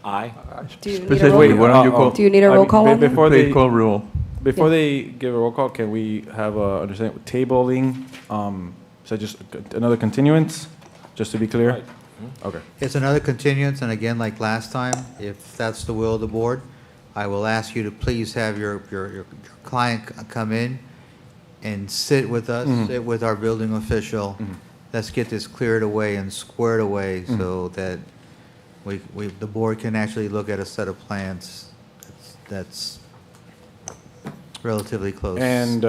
Aye. Do you need a Specifically, roll? why don't you call? Do you need a roll call on that? Before Please they call roll. Before they give a roll call, can we have a understanding, tabling, so just another continuance, just to be clear? Right. Okay. It's another continuance, and again, like last time, if that's the will of the board, I will ask you to please have your client come in and sit with us, sit with our building official. Let's get this cleared away and squared away so that the board can actually look at a set of plans that's relatively close. And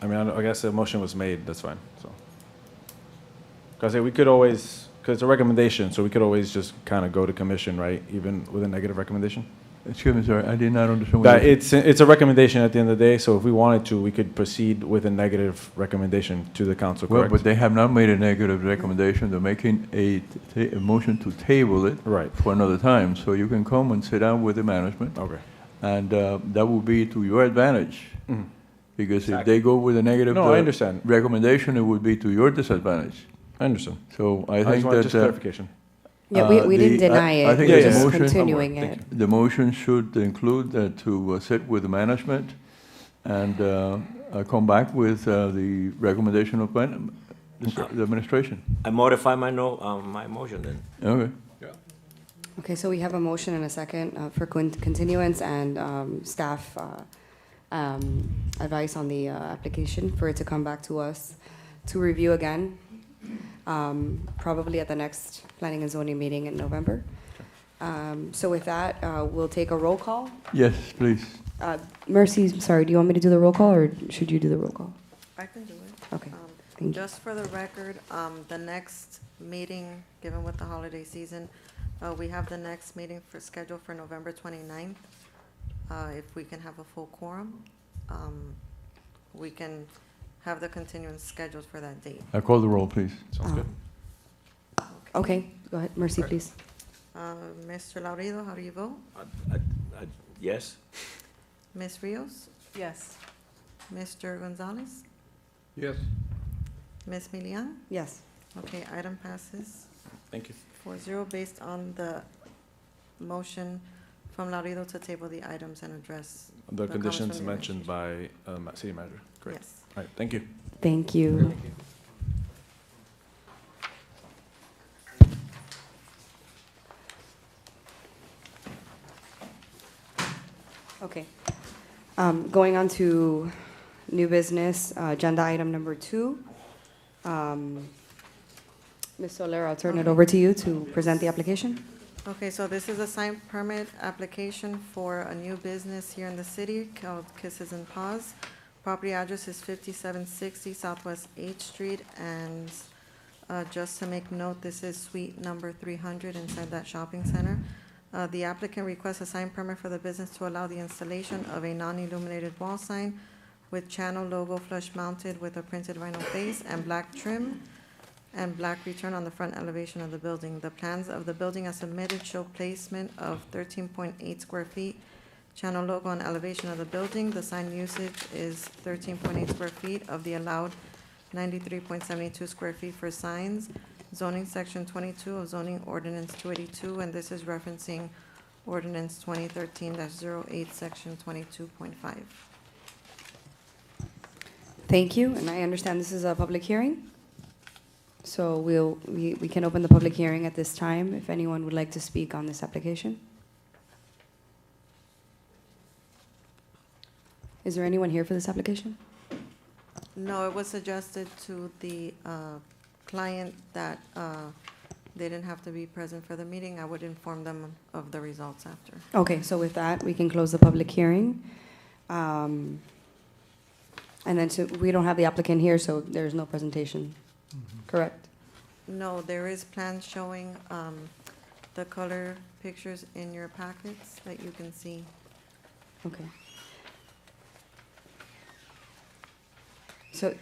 I guess the motion was made, that's fine, so. Because we could always, because it's a recommendation, so we could always just kind of go to commission, right, even with a negative recommendation? Excuse me, sir, I did not understand what That you it's a recommendation at the end of the day, so if we wanted to, we could proceed with a negative recommendation to the council, Well, correct? but they have not made a negative recommendation. They're making a motion to table it Right, for another time. So you can come and sit down with the management, okay. and that will be to your advantage. Mhm. Because if they go with a negative No, I understand. recommendation, it would be to your disadvantage. I understand. So I I think just wanted just that clarification. Yeah, we didn't deny I it. think We're the just motion- continuing Thank it. the motion should include to sit with the management and come back with the recommendation of the administration. I modify my my motion then. Okay. Okay, so we have a motion and a second for continuance and staff advice on the application for it to come back to us to review again, probably at the next Planning and Zoning meeting in November. So with that, we'll take a roll call. Yes, please. Mercy, sorry, do you want me to do the roll call, or should you do the roll call? I can do it. Okay, thank you. Just for the record, the next meeting, given with the holiday season, we have the next meeting scheduled for November 29th. If we can have a full quorum, we can have the continuance scheduled for that date. I call the roll, please. Sounds good. Okay, go ahead, Mercy, please. Mr. Laurido, how do you vote? Yes? Ms. Rios? Yes. Mr. Gonzalez? Yes. Ms. Milian? Yes. Okay, item passes Thank you. 4-0 based on the motion from Laredo to table the items and address The comments conditions from the mentioned by city manager, correct? Yes. All right, thank you. Thank you. Okay. Going on to new business, agenda item number 2. Ms. Soler, I'll turn it over to you to present the application. Okay, so this is a sign permit application for a new business here in the city called Kisses and Paws. Property address is 5760 Southwest 8th Street, and just to make note, this is suite number 300 inside that shopping center. The applicant requests a sign permit for the business to allow the installation of a non-illuminated wall sign with channel logo flush mounted with a printed vinyl face and black trim and black return on the front elevation of the building. The plans of the building as submitted show placement of 13.8 square feet, channel logo on elevation of the building. The sign usage is 13.8 square feet of the allowed 93.72 square feet for signs. Zoning section 22 of zoning ordinance 282, and this is referencing ordinance 2013-08, section 22.5. Thank you, and I understand this is a public hearing. So we can open the public hearing at this time if anyone would like to speak on this application. Is there anyone here for this application? No, it was suggested to the client that they didn't have to be present for the meeting. I would inform them of the results after. Okay, so with that, we can close the public hearing. And then we don't have the applicant here, so there's no presentation, correct? No, there is plans showing the color pictures in your packets that you can see. Okay. So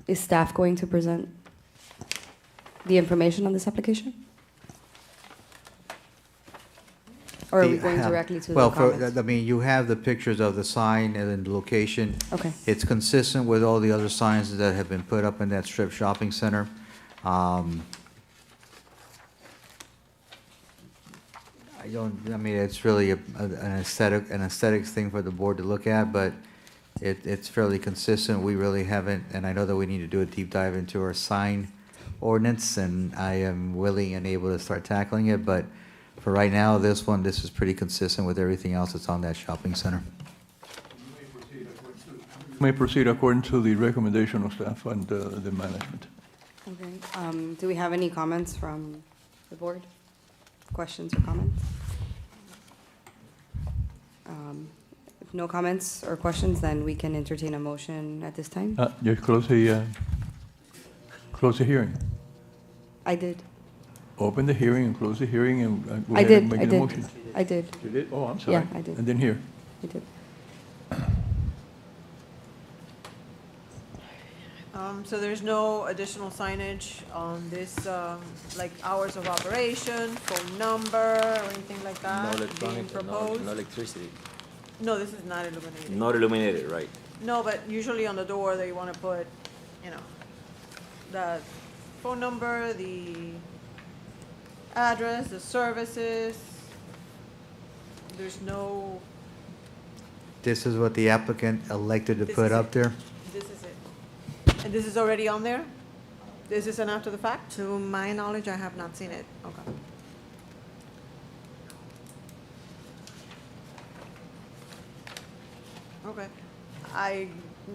is staff going to present the information on this application? Or are we going directly to the Well, comments? I mean, you have the pictures of the sign and then the location. Okay, It's consistent with all the other signs that have been put up in that strip shopping center. I mean, it's really an aesthetics thing for the board to look at, but it's fairly consistent. We really haven't, and I know that we need to do a deep dive into our sign ordinance, and I am willing and able to start tackling it, but for right now, this is pretty consistent with everything else that's on that shopping center. May proceed according to the recommendation of staff and the management. okay. Do we have any comments from the board? Questions or comments? If no comments or questions, then we can entertain a motion at this time. Just close the hearing. I did. Open the hearing and close the hearing and go I ahead did, and make I the did. motion. I did, You did? Oh, I'm sorry. Yeah, I did. And then here. I did. So there's no additional signage on this, like hours of operation, phone number, or anything like that being proposed? no electricity. No, this is not illuminated. Not illuminated, right? No, but usually on the door, they want to put, you know, the phone number, the address, the services. There's no, This is what the applicant elected to This put is up it. there. this is it. And this is already on there? Is this an after the fact? To my knowledge, I have not seen it. Okay. Okay. I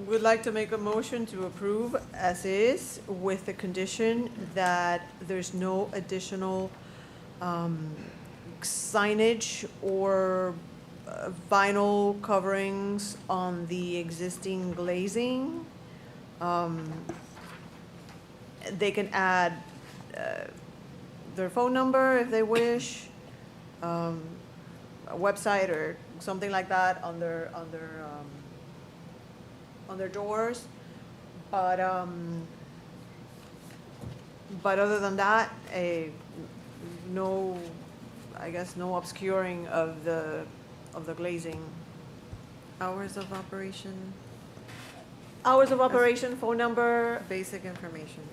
would like to make a motion to approve as is with the condition that there's no additional signage or vinyl coverings on the existing glazing. They can add their phone number if they wish, a website or something like that on their doors. But other than that, no, I guess no obscuring of the glazing. Hours of operation, Hours of operation, phone number, basic information.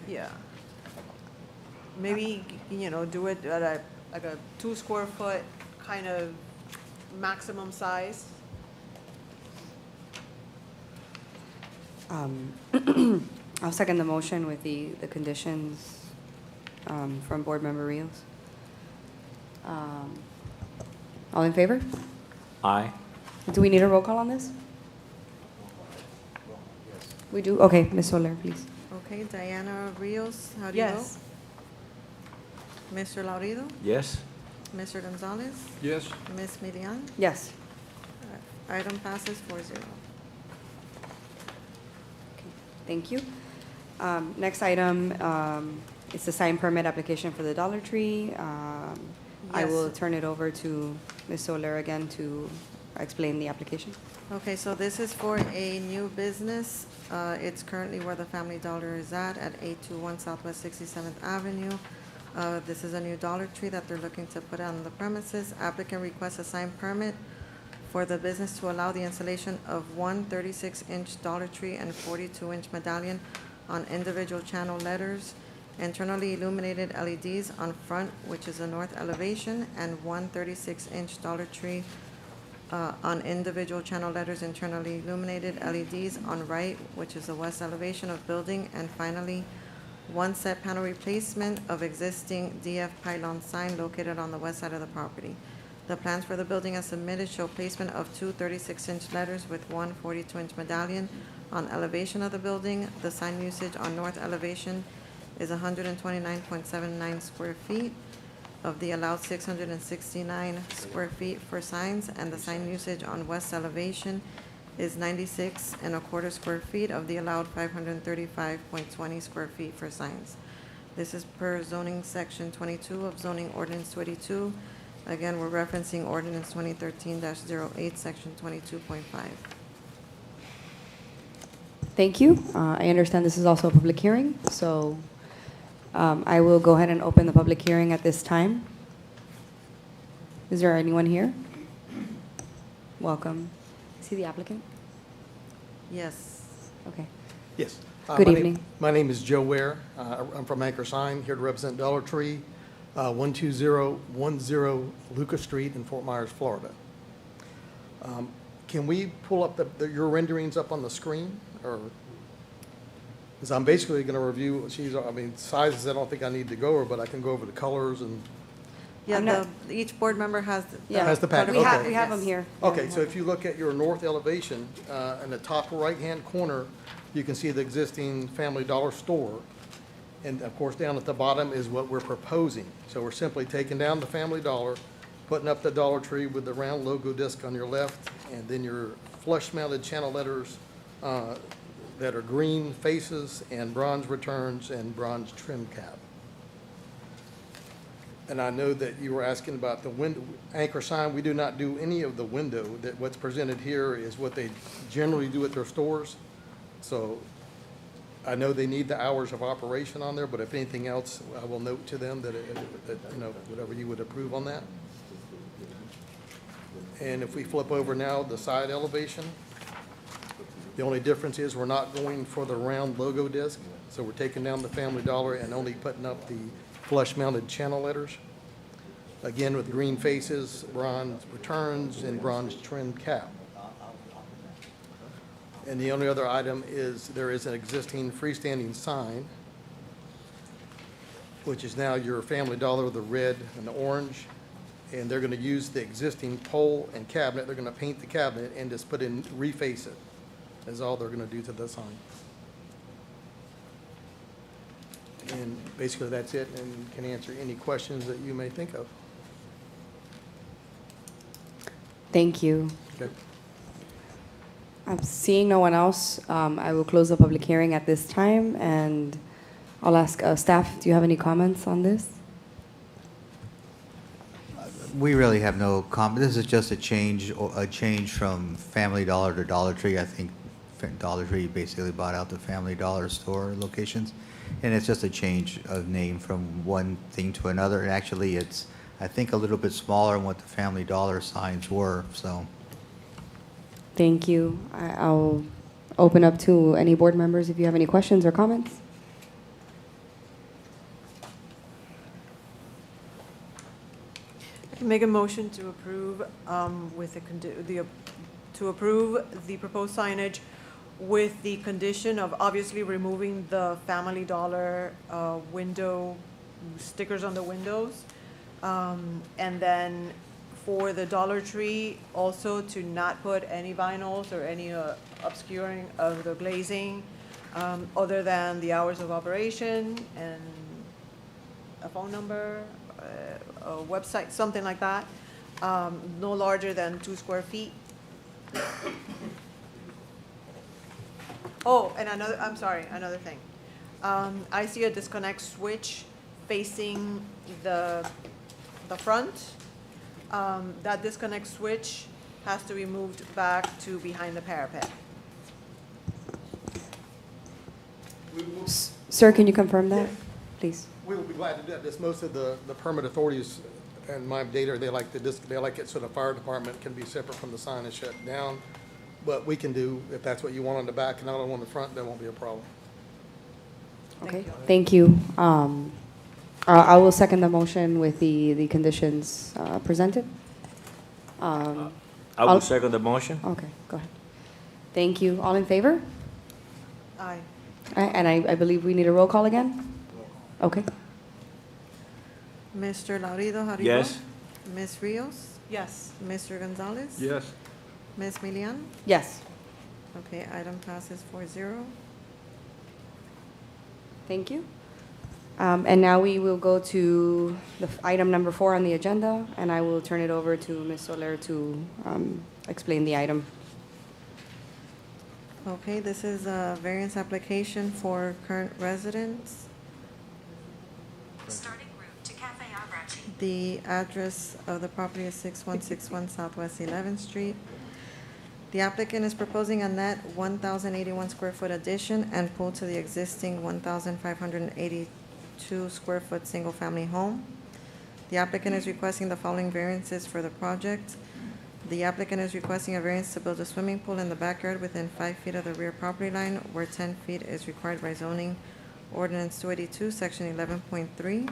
yeah. Maybe, you know, do it at a like a 2 square foot kind of maximum size? I'll second the motion with the conditions from Board Member Rios. All in favor? Aye. Do we need a roll call on this? We do? Okay, Ms. Soler, please. Okay, Diana Rios, how do you vote? Yes. Mr. Laurido? Yes? Mr. Gonzalez? Yes. Ms. Milian? Yes. Item passes 4-0. Thank you. Next item, it's the sign permit application for the Dollar Tree. I will Yes. turn it over to Ms. Soler again to explain the application. Okay, so this is for a new business. It's currently where the Family Dollar is at 821 Southwest 67th Avenue. This is a new Dollar Tree that they're looking to put on the premises. Applicant requests a sign permit for the business to allow the installation of one 36-inch Dollar Tree and 42-inch medallion on individual channel letters, internally illuminated LEDs on front, which is the north elevation, and one 36-inch Dollar Tree on individual channel letters, internally illuminated LEDs on right, which is the west elevation of building, and finally, one set panel replacement of existing DF pylon sign located on the west side of the property. The plans for the building as submitted show placement of two 36-inch letters with one 42-inch medallion on elevation of the building. The sign usage on north elevation is 129.79 square feet of the allowed 669 square feet for signs, and the sign usage on west elevation is 96.25 square feet of the allowed 535.20 square feet for signs. This is per zoning section 22 of zoning ordinance 22. Again, we're referencing ordinance 2013-08, section 22.5. Thank you. I understand this is also a public hearing, so I will go ahead and open the public hearing at this time. Is there anyone here? Welcome. See the applicant? Yes. Okay. Yes. Good evening. My name is Joe Ware. I'm from Anchor Sign, here to represent Dollar Tree, 12010 Lucas Street in Fort Myers, Florida. Can we pull up your renderings up on the screen? Or, because I'm basically going to review, sizes I don't think I need to go over, but I can go over the colors and, Yeah, I'm not- each board member has. Yeah. Has the packet, We have, okay. we have them here. okay, so if you look at your north elevation, in the top right-hand corner, you can see the existing Family Dollar store. And of course, down at the bottom is what we're proposing. So we're simply taking down the Family Dollar, putting up the Dollar Tree with the round logo disc on your left, and then your flush-mounted channel letters that are green faces and bronze returns and bronze trim cap. And I know that you were asking about the window, Anchor Sign. We do not do any of the window. That what's presented here is what they generally do at their stores. So I know they need the hours of operation on there, but if anything else, I will note to them that whatever you would approve on that. And if we flip over now, the side elevation, the only difference is we're not going for the round logo disc. So we're taking down the Family Dollar and only putting up the flush-mounted channel letters. Again, with green faces, bronze returns, and bronze trim cap. And the only other item is there is an existing freestanding sign, which is now your Family Dollar, the red and the orange. And they're going to use the existing pole and cabinet. They're going to paint the cabinet and just reface it. Is all they're going to do to the sign. And basically that's it, and can answer any questions that you may think of. Thank you. Okay. I'm seeing no one else. I will close the public hearing at this time, and I'll ask staff, do you have any comments on this? We really have no comment. This is just a change from Family Dollar to Dollar Tree. I think Dollar Tree basically bought out the Family Dollar store locations. And it's just a change of name from one thing to another. And actually, it's, I think, a little bit smaller than what the Family Dollar signs were, so. Thank you. I'll open up to any board members if you have any questions or comments. Make a motion to approve, with to approve the proposed signage with the condition of obviously removing the Family Dollar, window, stickers on the windows. And then for the Dollar Tree, also to not put any vinyls or any obscuring of the glazing, other than the hours of operation and a phone number, a website, something like that, no larger than 2 square feet. Oh, and another thing. I see a disconnect switch facing the front. That disconnect switch has to be moved back to behind the parapet. Sir, can you confirm that, please? We will be glad to do this. Most of the permit authorities and my data, they like it so the fire department can be separate from the sign and shut down. But we can do, if that's what you want on the back and not on the front, that won't be a problem. Okay, thank you. I will second the motion with the conditions presented. I I'll- will second the motion. Okay, go ahead. Thank you. All in favor? Aye. And I believe we need a roll call again? Okay. Mr. Laurido, how do you vote? Yes. Ms. Rios? Yes. Mr. Gonzalez? Yes. Ms. Milian? Yes. Okay, item passes 4-0. Thank you. And now we will go to item number 4 on the agenda, and I will turn it over to Ms. Soler to explain the item. Okay, this is a variance application for current residents. Starting route to Cafe Abrachi. The address of the property is 6161 Southwest 11th Street. The applicant is proposing a net 1,081 square foot addition and pool to the existing 1,582 square foot single-family home. The applicant is requesting the following variances for the project. The applicant is requesting a variance to build a swimming pool in the backyard within 5 feet of the rear property line, where 10 feet is required by zoning ordinance 282, section 11.3,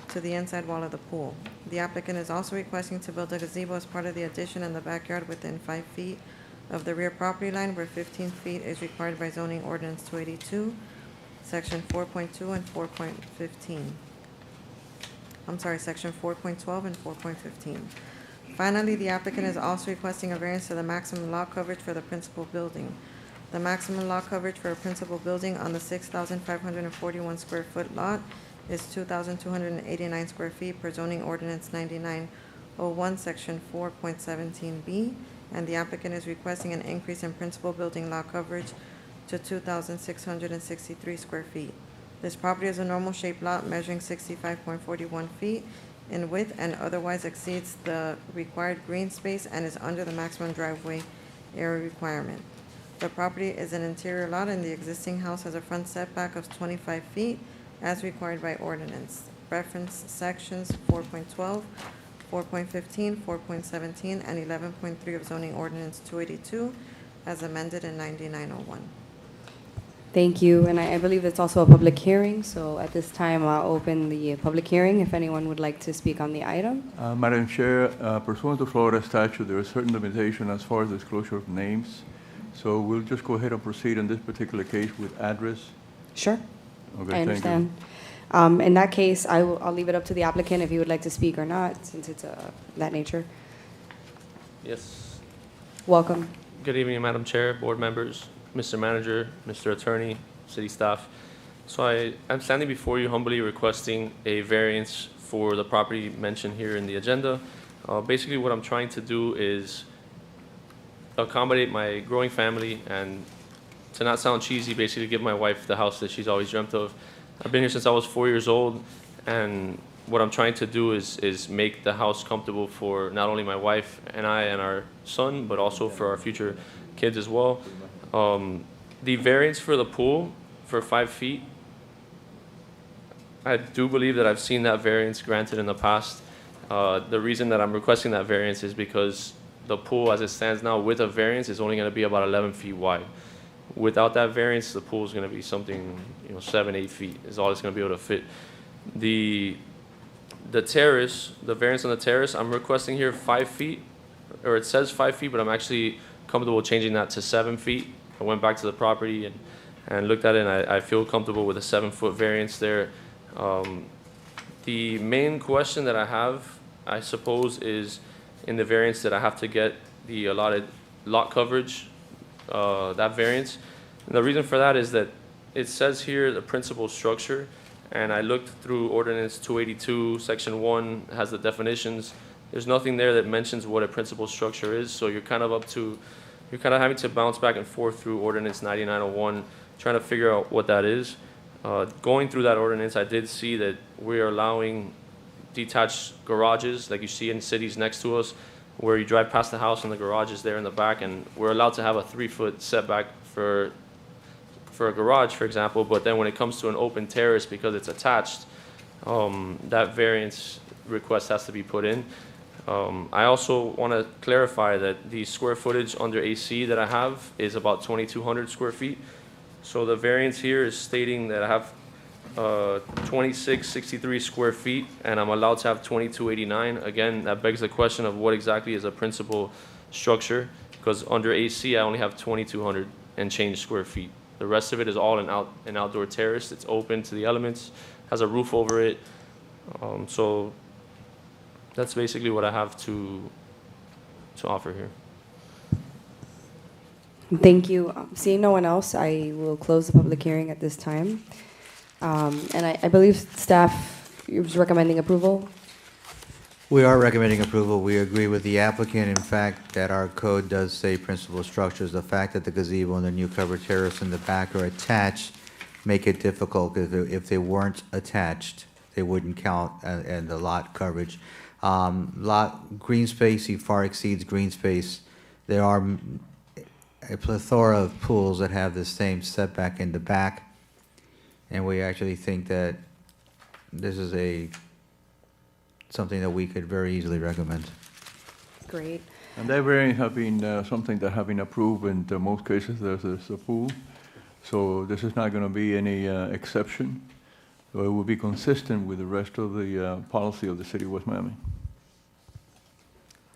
to the inside wall of the pool. The applicant is also requesting to build a gazebo as part of the addition in the backyard within 5 feet of the rear property line, where 15 feet is required by zoning ordinance 282, section 4.2 and 4.15. I'm sorry, section 4.12 and 4.15. Finally, the applicant is also requesting a variance to the maximum lot coverage for the principal building. The maximum lot coverage for a principal building on the 6,541 square foot lot is 2,289 square feet per zoning ordinance 9901, section 4.17B, and the applicant is requesting an increase in principal building lot coverage to 2,663 square feet. This property is a normal shaped lot measuring 65.41 feet in width and otherwise exceeds the required green space and is under the maximum driveway area requirement. The property is an interior lot and the existing house has a front setback of 25 feet as required by ordinance. Reference sections 4.12, 4.15, 4.17, and 11.3 of zoning ordinance 282 as amended in 9901. Thank you, and I believe it's also a public hearing, so at this time, I'll open the public hearing if anyone would like to speak on the item. Madam Chair, pursuant to Florida statute, there are certain limitations as far as disclosure of names. So we'll just go ahead and proceed in this particular case with address. Sure, Okay, I thank you. understand. In that case, I'll leave it up to the applicant if he would like to speak or not, since it's that nature. Yes. Welcome. Good evening, Madam Chair, board members, Mr. Manager, Mr. Attorney, city staff. So I'm standing before you humbly requesting a variance for the property mentioned here in the agenda. Basically, what I'm trying to do is accommodate my growing family and, to not sound cheesy, basically give my wife the house that she's always dreamt of. I've been here since I was 4 years old, and what I'm trying to do is make the house comfortable for not only my wife and I and our son, but also for our future kids as well. The variance for the pool for 5 feet, I do believe that I've seen that variance granted in the past. The reason that I'm requesting that variance is because the pool as it stands now with a variance is only going to be about 11 feet wide. Without that variance, the pool is going to be something, 7, 8 feet is all it's going to be able to fit. The The terrace, the variance on the terrace, I'm requesting here 5 feet, or it says 5 feet, but I'm actually comfortable changing that to 7 feet. I went back to the property and looked at it, and I feel comfortable with a 7-foot variance there. The main question that I have, I suppose, is in the variance that I have to get the allotted lot coverage, that variance. And the reason for that is that it says here the principal structure, and I looked through Ordinance 282, Section 1 has the definitions. There's nothing there that mentions what a principal structure is, so you're kind of having to bounce back and forth through Ordinance 9901, trying to figure out what that is. Going through that ordinance, I did see that we're allowing detached garages, like you see in cities next to us, where you drive past the house and the garage is there in the back, and we're allowed to have a 3-foot setback for a garage, for example, but then when it comes to an open terrace, because it's attached, that variance request has to be put in. I also want to clarify that the square footage under AC that I have is about 2,200 square feet. So the variance here is stating that I have 2663 square feet, and I'm allowed to have 2289. Again, that begs the question of what exactly is a principal structure, because under AC I only have 2200 and change square feet. The rest of it is all an outdoor terrace. It's open to the elements, has a roof over it. So that's basically what I have to offer here. Thank you. Seeing no one else, I will close the public hearing at this time. And I believe staff is recommending approval. We are recommending approval. We agree with the applicant, in fact, that our code does say principal structures. The fact that the gazebo and the new covered terrace in the back are attached make it difficult, because if they weren't attached, they wouldn't count in the lot coverage. Lot green space far exceeds green space. There are a plethora of pools that have the same setback in the back, and we actually think that this is something that we could very easily recommend. Great. And that variance have been something that have been approved in most cases. There's a pool, so this is not going to be any exception. So it will be consistent with the rest of the policy of the city of West Miami.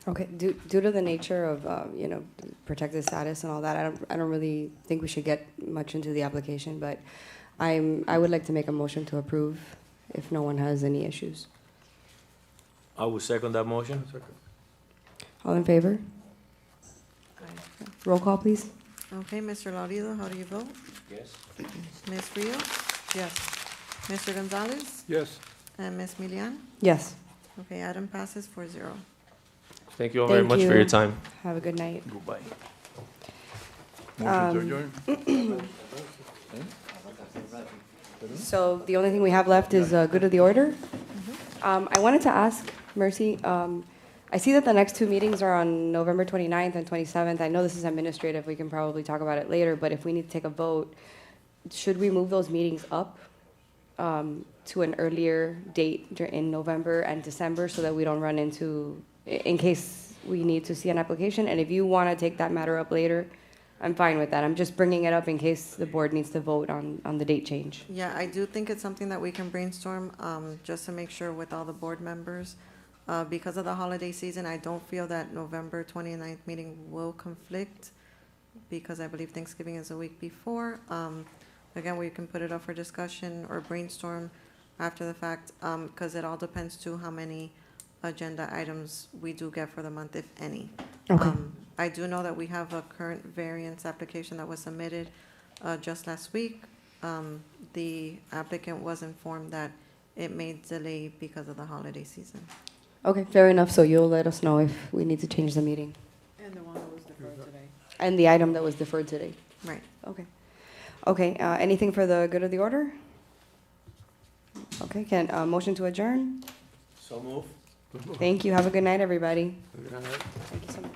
Okay. Due to the nature of protected status and all that, I don't really think we should get much into the application, but I would like to make a motion to approve if no one has any issues. I will second that motion. All in favor? Roll call, please. Okay, Mr. Laurido, how do you vote? Yes. Ms. Rios? Yes. Mr. Gonzalez? Yes. And Ms. Milian? Yes. Okay, item passes 4-0. Thank you all very much for your time. Have a good night. Goodbye. Motion to adjourn? So the only thing we have left is good of the order. I wanted to ask, Mercy, I see that the next two meetings are on November 29th and 27th. I know this is administrative. We can probably talk about it later, but if we need to take a vote, should we move those meetings up to an earlier date in November and December so that we don't run into, in case we need to see an application? And if you want to take that matter up later, I'm fine with that. I'm just bringing it up in case the board needs to vote on the date change. Yeah, I do think it's something that we can brainstorm, just to make sure with all the board members. Because of the holiday season, I don't feel that November 29th meeting will conflict, because I believe Thanksgiving is a week before. Again, we can put it up for discussion or brainstorm after the fact, because it all depends to how many agenda items we do get for the month, if any. Okay. I do know that we have a current variance application that was submitted just last week. The applicant was informed that it may delay because of the holiday season. Okay, fair enough. So you'll let us know if we need to change the meeting. And the one that was deferred today. And the item that was deferred today. Right. Okay. Okay, anything for the good of the order? Okay, motion to adjourn? So move. Thank you. Have a good night, everybody. Thank you so much.